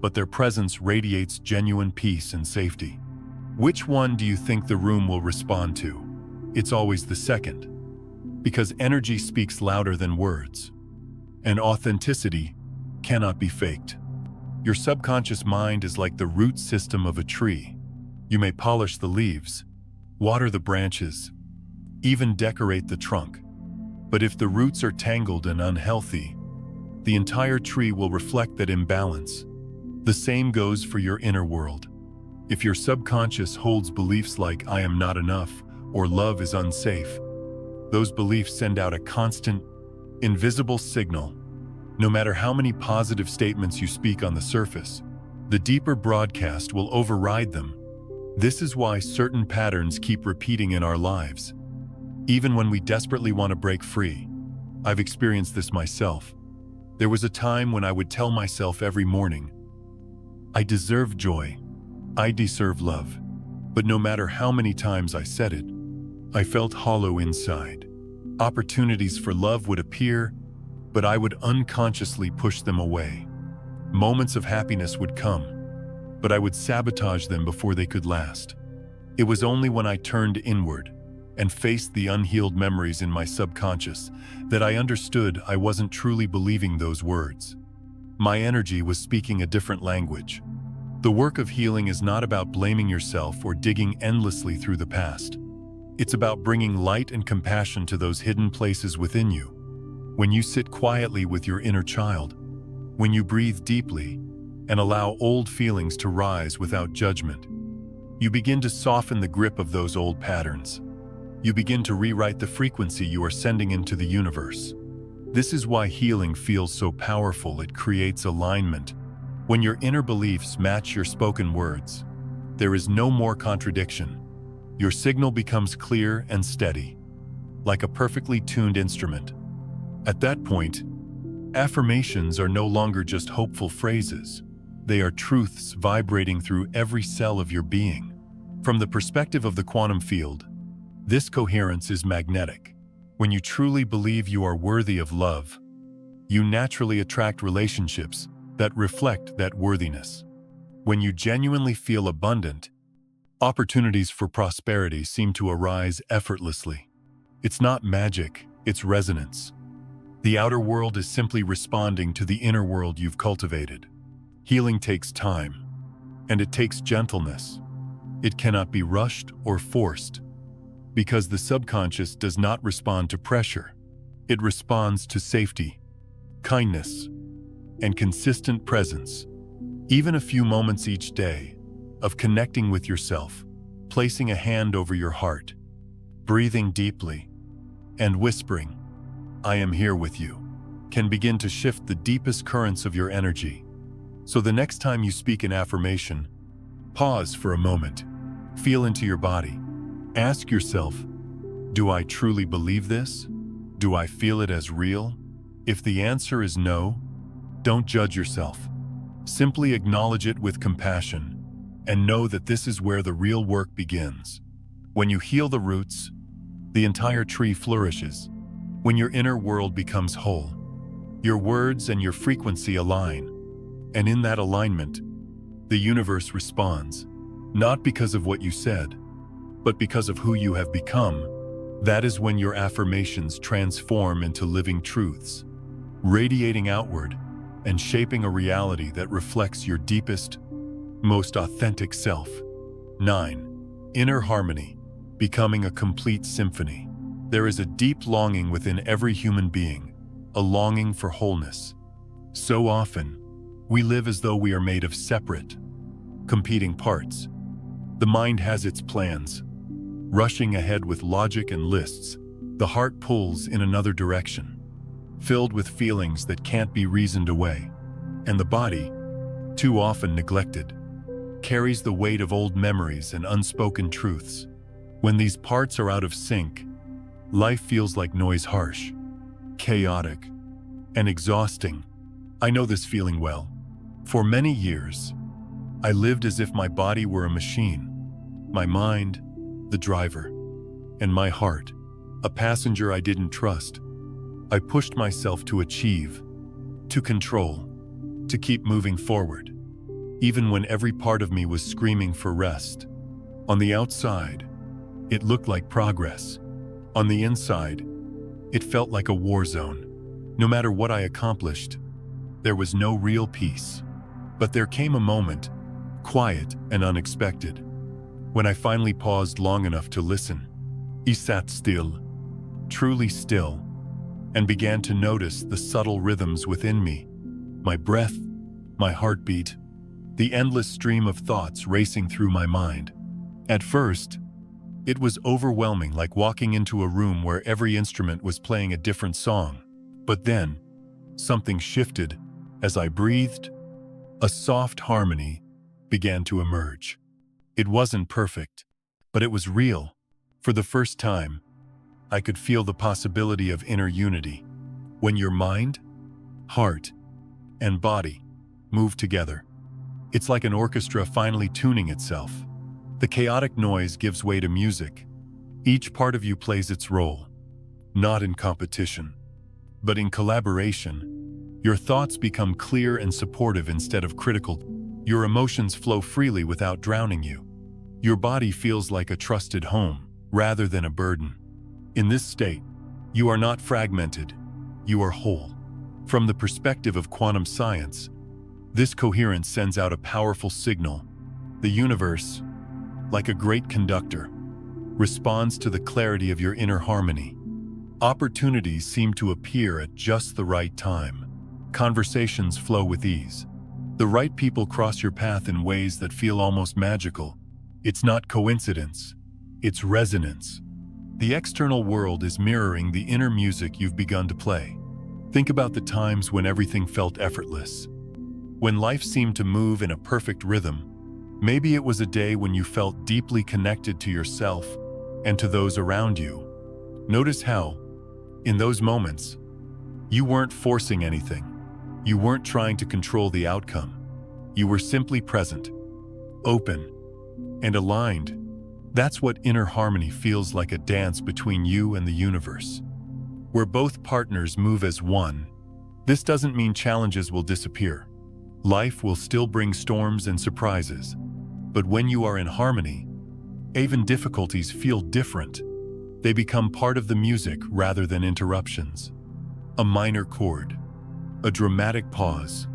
but their presence radiates genuine peace and safety. Which one do you think the room will respond to? It's always the second, because energy speaks louder than words, and authenticity cannot be faked. Your subconscious mind is like the root system of a tree. You may polish the leaves, water the branches, even decorate the trunk, but if the roots are tangled and unhealthy, the entire tree will reflect that imbalance. The same goes for your inner world. If your subconscious holds beliefs like "I am not enough" or "love is unsafe," those beliefs send out a constant, invisible signal. No matter how many positive statements you speak on the surface, the deeper broadcast will override them. This is why certain patterns keep repeating in our lives, even when we desperately want to break free. I've experienced this myself. There was a time when I would tell myself every morning, "I deserve joy. I deserve love." But no matter how many times I said it, I felt hollow inside. Opportunities for love would appear, but I would unconsciously push them away. Moments of happiness would come, but I would sabotage them before they could last. It was only when I turned inward and faced the unhealed memories in my subconscious that I understood I wasn't truly believing those words. My energy was speaking a different language. The work of healing is not about blaming yourself or digging endlessly through the past. It's about bringing light and compassion to those hidden places within you. When you sit quietly with your inner child, when you breathe deeply and allow old feelings to rise without judgment, you begin to soften the grip of those old patterns. You begin to rewrite the frequency you are sending into the universe. This is why healing feels so powerful. It creates alignment. When your inner beliefs match your spoken words, there is no more contradiction. Your signal becomes clear and steady, like a perfectly tuned instrument. At that point, affirmations are no longer just hopeful phrases. They are truths vibrating through every cell of your being. From the perspective of the quantum field, this coherence is magnetic. When you truly believe you are worthy of love, you naturally attract relationships that reflect that worthiness. When you genuinely feel abundant, opportunities for prosperity seem to arise effortlessly. It's not magic, it's resonance. The outer world is simply responding to the inner world you've cultivated. Healing takes time, and it takes gentleness. It cannot be rushed or forced, because the subconscious does not respond to pressure. It responds to safety, kindness, and consistent presence. Even a few moments each day of connecting with yourself, placing a hand over your heart, breathing deeply, and whispering, "I am here with you," can begin to shift the deepest currents of your energy. So the next time you speak an affirmation, pause for a moment, feel into your body. Ask yourself, do I truly believe this? Do I feel it as real? If the answer is no, don't judge yourself. Simply acknowledge it with compassion and know that this is where the real work begins. When you heal the roots, the entire tree flourishes. When your inner world becomes whole, your words and your frequency align. And in that alignment, the universe responds, not because of what you said, but because of who you have become. That is when your affirmations transform into living truths, radiating outward and shaping a reality that reflects your deepest, most authentic self. 9. Inner harmony, becoming a complete symphony. There is a deep longing within every human being, a longing for wholeness. So often, we live as though we are made of separate, competing parts. The mind has its plans, rushing ahead with logic and lists. The heart pulls in another direction, filled with feelings that can't be reasoned away. And the body, too often neglected, carries the weight of old memories and unspoken truths. When these parts are out of sync, life feels like noise, harsh, chaotic, and exhausting. I know this feeling well. For many years, I lived as if my body were a machine, my mind, the driver, and my heart, a passenger I didn't trust. I pushed myself to achieve, to control, to keep moving forward, even when every part of me was screaming for rest. On the outside, it looked like progress. On the inside, it felt like a war zone. No matter what I accomplished, there was no real peace. But there came a moment, quiet and unexpected, when I finally paused long enough to listen. I sat still, truly still, and began to notice the subtle rhythms within me. My breath, my heartbeat, the endless stream of thoughts racing through my mind. At first, it was overwhelming, like walking into a room where every instrument was playing a different song. But then, something shifted. As I breathed, a soft harmony began to emerge. It wasn't perfect, but it was real. For the first time, I could feel the possibility of inner unity. When your mind, heart, and body move together, it's like an orchestra finally tuning itself. The chaotic noise gives way to music. Each part of you plays its role, not in competition, but in collaboration. Your thoughts become clear and supportive instead of critical. Your emotions flow freely without drowning you. Your body feels like a trusted home, rather than a burden. In this state, you are not fragmented, you are whole. From the perspective of quantum science, this coherence sends out a powerful signal. The universe, like a great conductor, responds to the clarity of your inner harmony. Opportunities seem to appear at just the right time. Conversations flow with ease. The right people cross your path in ways that feel almost magical. It's not coincidence, it's resonance. The external world is mirroring the inner music you've begun to play. Think about the times when everything felt effortless. When life seemed to move in a perfect rhythm. Maybe it was a day when you felt deeply connected to yourself and to those around you. Notice how, in those moments, you weren't forcing anything. You weren't trying to control the outcome. You were simply present, open, and aligned. That's what inner harmony feels like, a dance between you and the universe, where both partners move as one. This doesn't mean challenges will disappear. Life will still bring storms and surprises. But when you are in harmony, even difficulties feel different. They become part of the music rather than interruptions. A minor chord, a dramatic pause,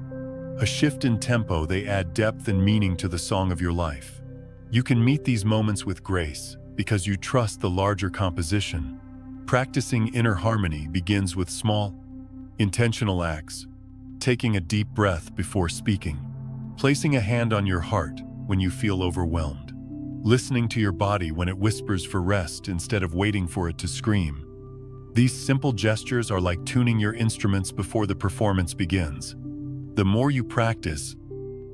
a shift in tempo, they add depth and meaning to the song of your life. You can meet these moments with grace because you trust the larger composition. Practicing inner harmony begins with small, intentional acts. Taking a deep breath before speaking. Placing a hand on your heart when you feel overwhelmed. Listening to your body when it whispers for rest instead of waiting for it to scream. These simple gestures are like tuning your instruments before the performance begins. The more you practice,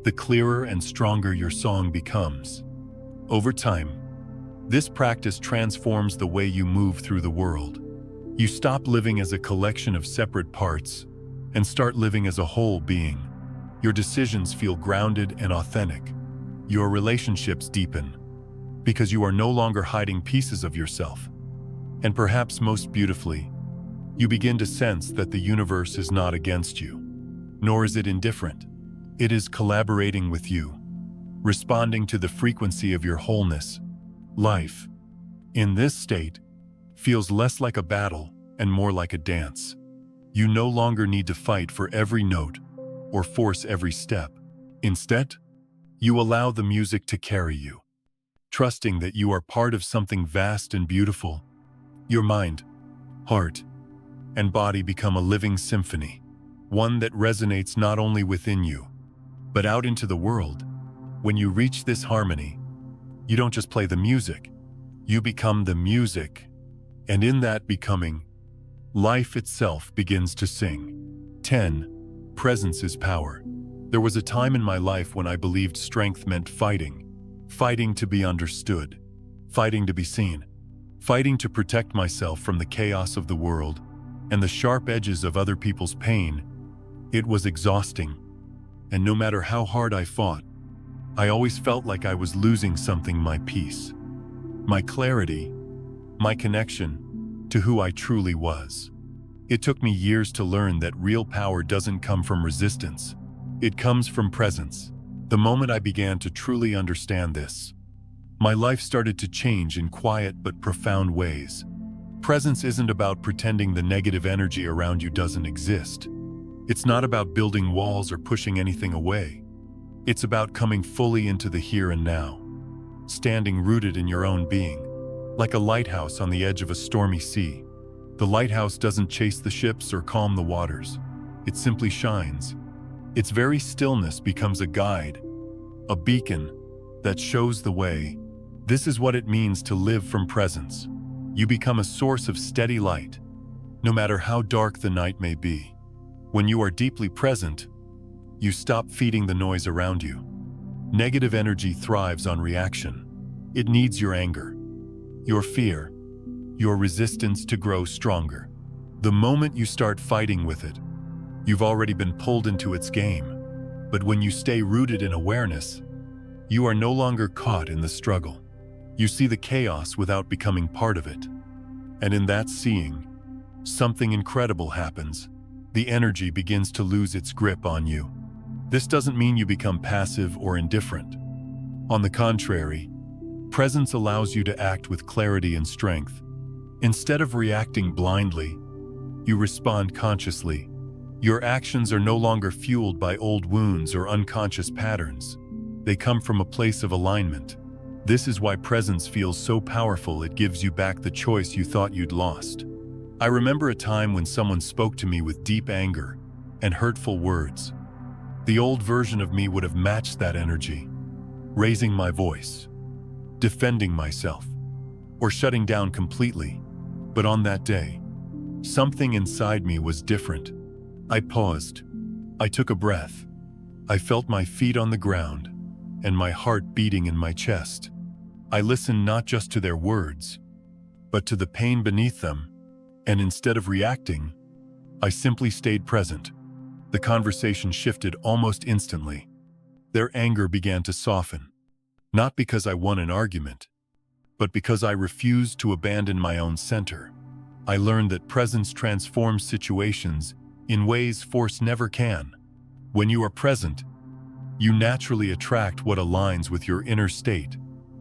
the clearer and stronger your song becomes. Over time, this practice transforms the way you move through the world. You stop living as a collection of separate parts and start living as a whole being. Your decisions feel grounded and authentic. Your relationships deepen because you are no longer hiding pieces of yourself. And perhaps most beautifully, you begin to sense that the universe is not against you, nor is it indifferent. It is collaborating with you, responding to the frequency of your wholeness. Life, in this state, feels less like a battle and more like a dance. You no longer need to fight for every note or force every step. Instead, you allow the music to carry you, trusting that you are part of something vast and beautiful. Your mind, heart, and body become a living symphony, one that resonates not only within you, but out into the world. When you reach this harmony, you don't just play the music, you become the music. And in that becoming, life itself begins to sing. 10. Presence is power. There was a time in my life when I believed strength meant fighting. Fighting to be understood. Fighting to be seen. Fighting to protect myself from the chaos of the world and the sharp edges of other people's pain. It was exhausting. And no matter how hard I fought, I always felt like I was losing something: my peace, my clarity, my connection to who I truly was. It took me years to learn that real power doesn't come from resistance. It comes from presence. The moment I began to truly understand this, my life started to change in quiet but profound ways. Presence isn't about pretending the negative energy around you doesn't exist. It's not about building walls or pushing anything away. It's about coming fully into the here and now, standing rooted in your own being, like a lighthouse on the edge of a stormy sea. The lighthouse doesn't chase the ships or calm the waters. It simply shines. Its very stillness becomes a guide, a beacon that shows the way. This is what it means to live from presence. You become a source of steady light, no matter how dark the night may be. When you are deeply present, you stop feeding the noise around you. Negative energy thrives on reaction. It needs your anger, your fear, your resistance to grow stronger. The moment you start fighting with it, you've already been pulled into its game. But when you stay rooted in awareness, you are no longer caught in the struggle. You see the chaos without becoming part of it. And in that seeing, something incredible happens. The energy begins to lose its grip on you. This doesn't mean you become passive or indifferent. On the contrary, presence allows you to act with clarity and strength. Instead of reacting blindly, you respond consciously. Your actions are no longer fueled by old wounds or unconscious patterns. They come from a place of alignment. This is why presence feels so powerful. It gives you back the choice you thought you'd lost. I remember a time when someone spoke to me with deep anger and hurtful words. The old version of me would have matched that energy, raising my voice, defending myself, or shutting down completely. But on that day, something inside me was different. I paused. I took a breath. I felt my feet on the ground and my heart beating in my chest. I listened not just to their words, but to the pain beneath them, and instead of reacting, I simply stayed present. The conversation shifted almost instantly. Their anger began to soften, not because I won an argument, but because I refused to abandon my own center. I learned that presence transforms situations in ways force never can. When you are present, you naturally attract what aligns with your inner state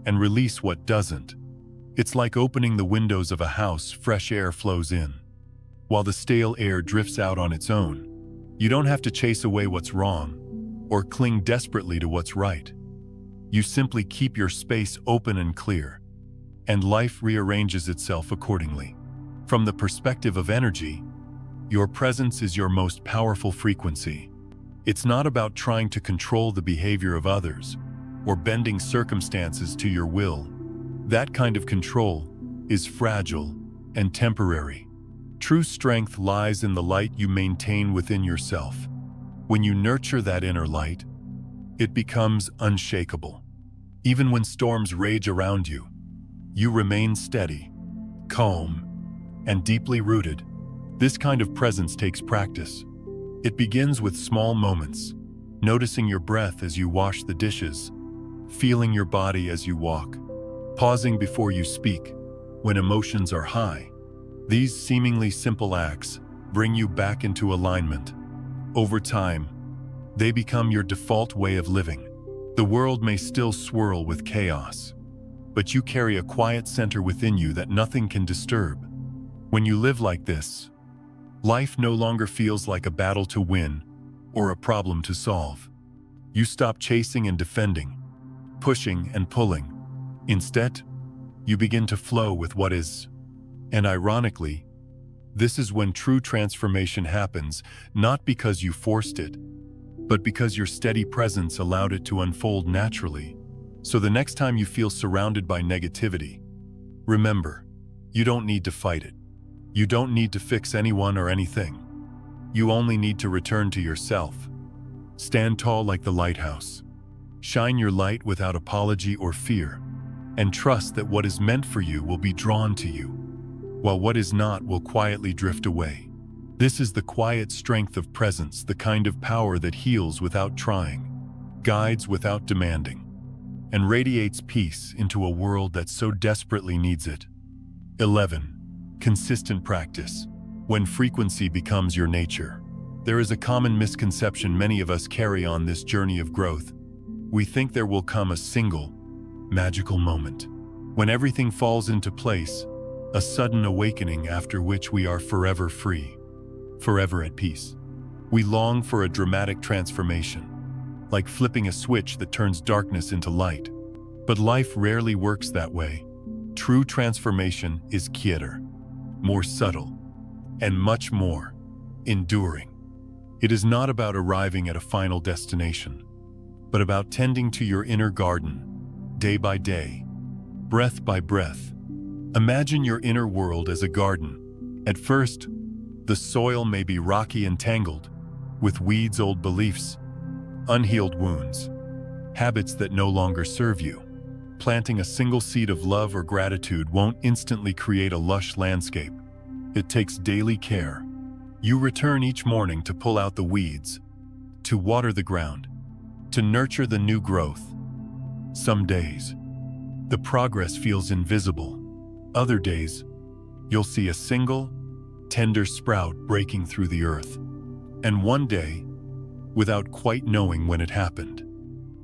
and release what doesn't. It's like opening the windows of a house. Fresh air flows in, while the stale air drifts out on its own. You don't have to chase away what's wrong or cling desperately to what's right. You simply keep your space open and clear, and life rearranges itself accordingly. From the perspective of energy, your presence is your most powerful frequency. It's not about trying to control the behavior of others or bending circumstances to your will. That kind of control is fragile and temporary. True strength lies in the light you maintain within yourself. When you nurture that inner light, it becomes unshakable. Even when storms rage around you, you remain steady, calm, and deeply rooted. This kind of presence takes practice. It begins with small moments, noticing your breath as you wash the dishes, feeling your body as you walk, pausing before you speak when emotions are high. These seemingly simple acts bring you back into alignment. Over time, they become your default way of living. The world may still swirl with chaos, but you carry a quiet center within you that nothing can disturb. When you live like this, life no longer feels like a battle to win or a problem to solve. You stop chasing and defending, pushing and pulling. Instead, you begin to flow with what is. And ironically, this is when true transformation happens, not because you forced it, but because your steady presence allowed it to unfold naturally. So the next time you feel surrounded by negativity, remember, you don't need to fight it. You don't need to fix anyone or anything. You only need to return to yourself. Stand tall like the lighthouse. Shine your light without apology or fear, and trust that what is meant for you will be drawn to you, while what is not will quietly drift away. This is the quiet strength of presence, the kind of power that heals without trying, guides without demanding, and radiates peace into a world that so desperately needs it. 11. Consistent practice. When frequency becomes your nature. There is a common misconception many of us carry on this journey of growth. We think there will come a single, magical moment when everything falls into place, a sudden awakening after which we are forever free, forever at peace. We long for a dramatic transformation, like flipping a switch that turns darkness into light. But life rarely works that way. True transformation is quieter, more subtle, and much more. Enduring. It is not about arriving at a final destination, but about tending to your inner garden, day by day, breath by breath. Imagine your inner world as a garden. At first, the soil may be rocky and tangled, with weeds, old beliefs, unhealed wounds, habits that no longer serve you. Planting a single seed of love or gratitude won't instantly create a lush landscape. It takes daily care. You return each morning to pull out the weeds, to water the ground, to nurture the new growth. Some days, the progress feels invisible. Other days, you'll see a single, tender sprout breaking through the earth. And one day, without quite knowing when it happened,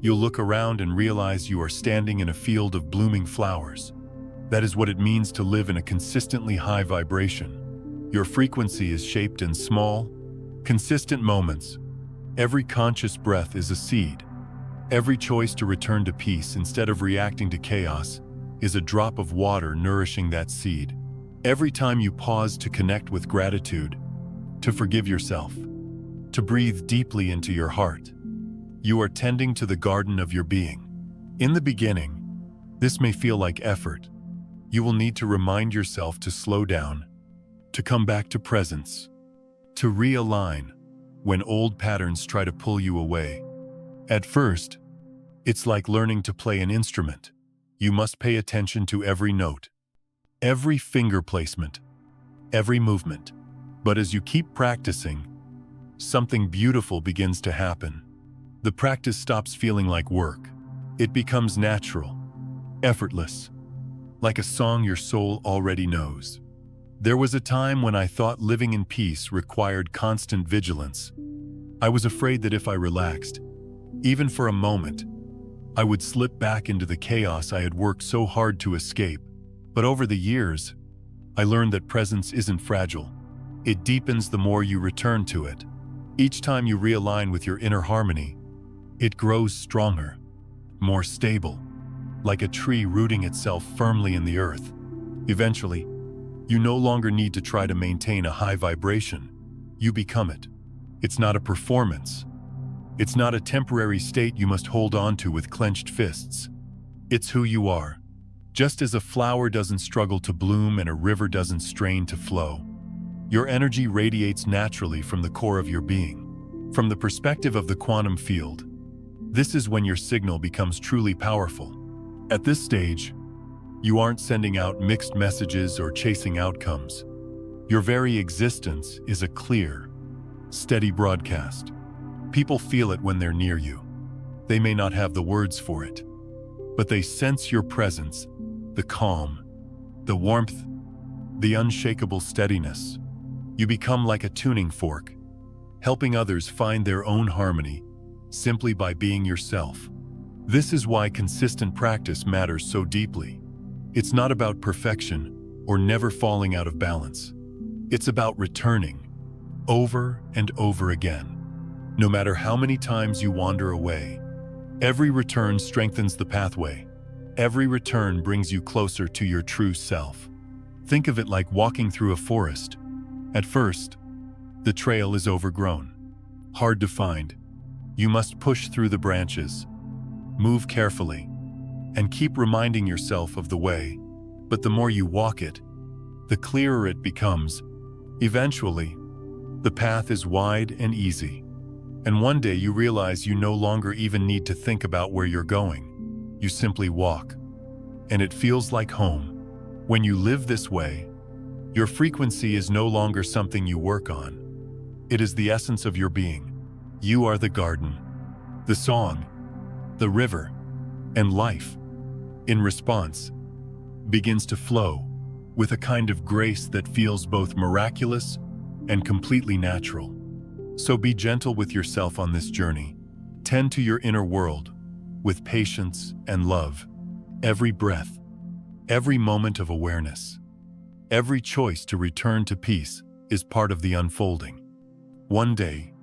you'll look around and realize you are standing in a field of blooming flowers. That is what it means to live in a consistently high vibration. Your frequency is shaped in small, consistent moments. Every conscious breath is a seed. Every choice to return to peace instead of reacting to chaos is a drop of water nourishing that seed. Every time you pause to connect with gratitude, to forgive yourself, to breathe deeply into your heart, you are tending to the garden of your being. In the beginning, this may feel like effort. You will need to remind yourself to slow down, to come back to presence, to realign when old patterns try to pull you away. At first, it's like learning to play an instrument. You must pay attention to every note, every finger placement, every movement. But as you keep practicing, something beautiful begins to happen. The practice stops feeling like work. It becomes natural, effortless, like a song your soul already knows. There was a time when I thought living in peace required constant vigilance. I was afraid that if I relaxed, even for a moment, I would slip back into the chaos I had worked so hard to escape. But over the years, I learned that presence isn't fragile. It deepens the more you return to it. Each time you realign with your inner harmony, it grows stronger, more stable, like a tree rooting itself firmly in the earth. Eventually, you no longer need to try to maintain a high vibration. You become it. It's not a performance. It's not a temporary state you must hold on to with clenched fists. It's who you are. Just as a flower doesn't struggle to bloom and a river doesn't strain to flow, your energy radiates naturally from the core of your being. From the perspective of the quantum field, this is when your signal becomes truly powerful. At this stage, you aren't sending out mixed messages or chasing outcomes. Your very existence is a clear, steady broadcast. People feel it when they're near you. They may not have the words for it, but they sense your presence, the calm, the warmth, the unshakable steadiness. You become like a tuning fork, helping others find their own harmony simply by being yourself. This is why consistent practice matters so deeply. It's not about perfection or never falling out of balance. It's about returning over and over again. No matter how many times you wander away, every return strengthens the pathway. Every return brings you closer to your true self. Think of it like walking through a forest. At first, the trail is overgrown, hard to find. You must push through the branches, move carefully, and keep reminding yourself of the way. But the more you walk it, the clearer it becomes. Eventually, the path is wide and easy. And one day you realize you no longer even need to think about where you're going. You simply walk, and it feels like home. When you live this way, your frequency is no longer something you work on. It is the essence of your being. You are the garden, the song, the river, and life, in response, begins to flow with a kind of grace that feels both miraculous and completely natural. So be gentle with yourself on this journey. Tend to your inner world with patience and love. Every breath, every moment of awareness, every choice to return to peace is part of the unfolding. One day,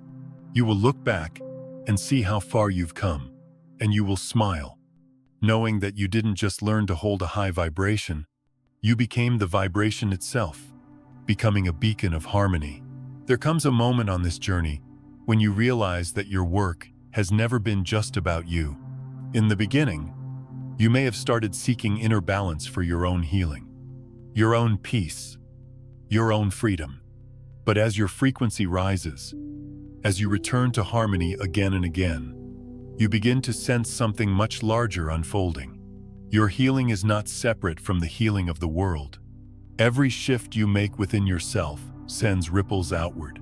you will look back and see how far you've come, and you will smile, knowing that you didn't just learn to hold a high vibration, you became the vibration itself. becoming a beacon of harmony. There comes a moment on this journey when you realize that your work has never been just about you. In the beginning, you may have started seeking inner balance for your own healing, your own peace, your own freedom. But as your frequency rises, as you return to harmony again and again, you begin to sense something much larger unfolding. Your healing is not separate from the healing of the world. Every shift you make within yourself sends ripples outward,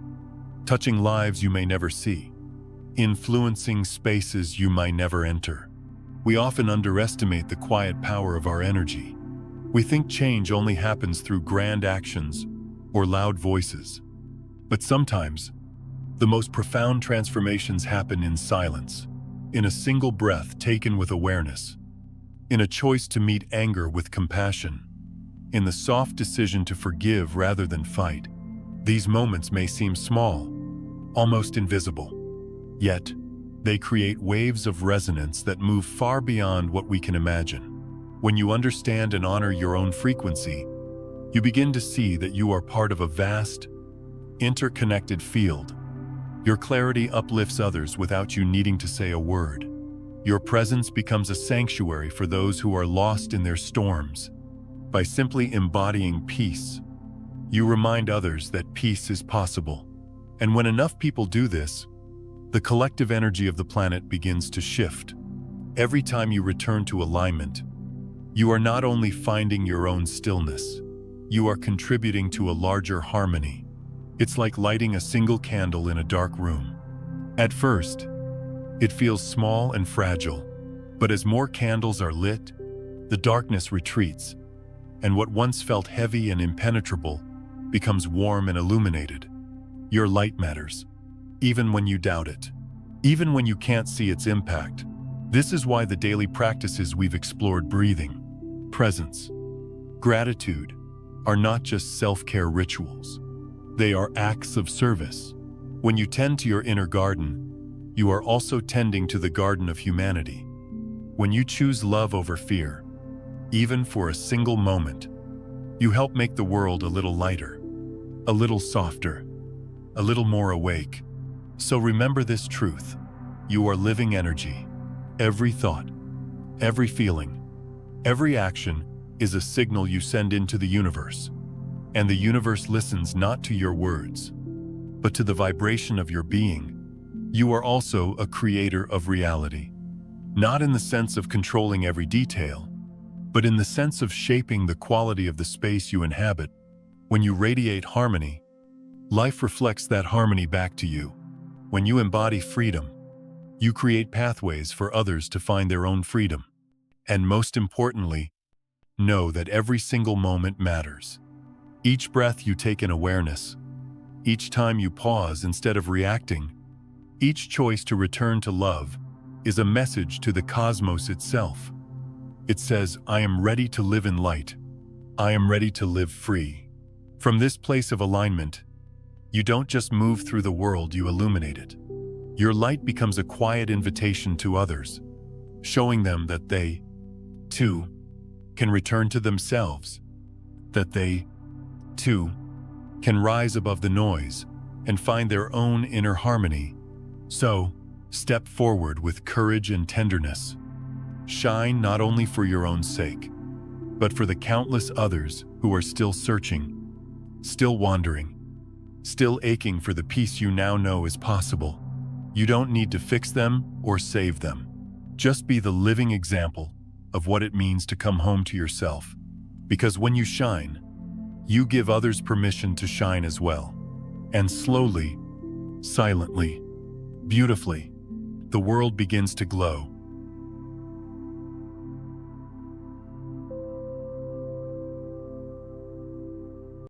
touching lives you may never see, influencing spaces you might never enter. We often underestimate the quiet power of our energy. We think change only happens through grand actions or loud voices. But sometimes, the most profound transformations happen in silence, in a single breath taken with awareness, in a choice to meet anger with compassion, in the soft decision to forgive rather than fight. These moments may seem small, almost invisible, yet they create waves of resonance that move far beyond what we can imagine. When you understand and honor your own frequency, you begin to see that you are part of a vast, interconnected field. Your clarity uplifts others without you needing to say a word. Your presence becomes a sanctuary for those who are lost in their storms. By simply embodying peace, you remind others that peace is possible. And when enough people do this, the collective energy of the planet begins to shift. Every time you return to alignment, you are not only finding your own stillness, you are contributing to a larger harmony. It's like lighting a single candle in a dark room. At first, it feels small and fragile, but as more candles are lit, the darkness retreats, and what once felt heavy and impenetrable becomes warm and illuminated. Your light matters, even when you doubt it, even when you can't see its impact. This is why the daily practices we've explored, breathing, presence, gratitude, are not just self-care rituals. They are acts of service. When you tend to your inner garden, you are also tending to the garden of humanity. When you choose love over fear, even for a single moment, you help make the world a little lighter, a little softer, a little more awake. So remember this truth: you are living energy. Every thought, every feeling, every action is a signal you send into the universe. And the universe listens not to your words, but to the vibration of your being. You are also a creator of reality, not in the sense of controlling every detail, but in the sense of shaping the quality of the space you inhabit. When you radiate harmony, life reflects that harmony back to you. When you embody freedom, you create pathways for others to find their own freedom. And most importantly, know that every single moment matters. Each breath you take in awareness, each time you pause instead of reacting, each choice to return to love is a message to the cosmos itself. It says, I am ready to live in light. I am ready to live free. From this place of alignment, you don't just move through the world, you illuminate it. Your light becomes a quiet invitation to others, showing them that they, too, can return to themselves, that they, too, can rise above the noise and find their own inner harmony. So, step forward with courage and tenderness. Shine not only for your own sake, but for the countless others who are still searching, still wandering, still aching for the peace you now know is possible. You don't need to fix them or save them. Just be the living example of what it means to come home to yourself. Because when you shine, you give others permission to shine as well. And slowly, silently, beautifully, the world begins to glow.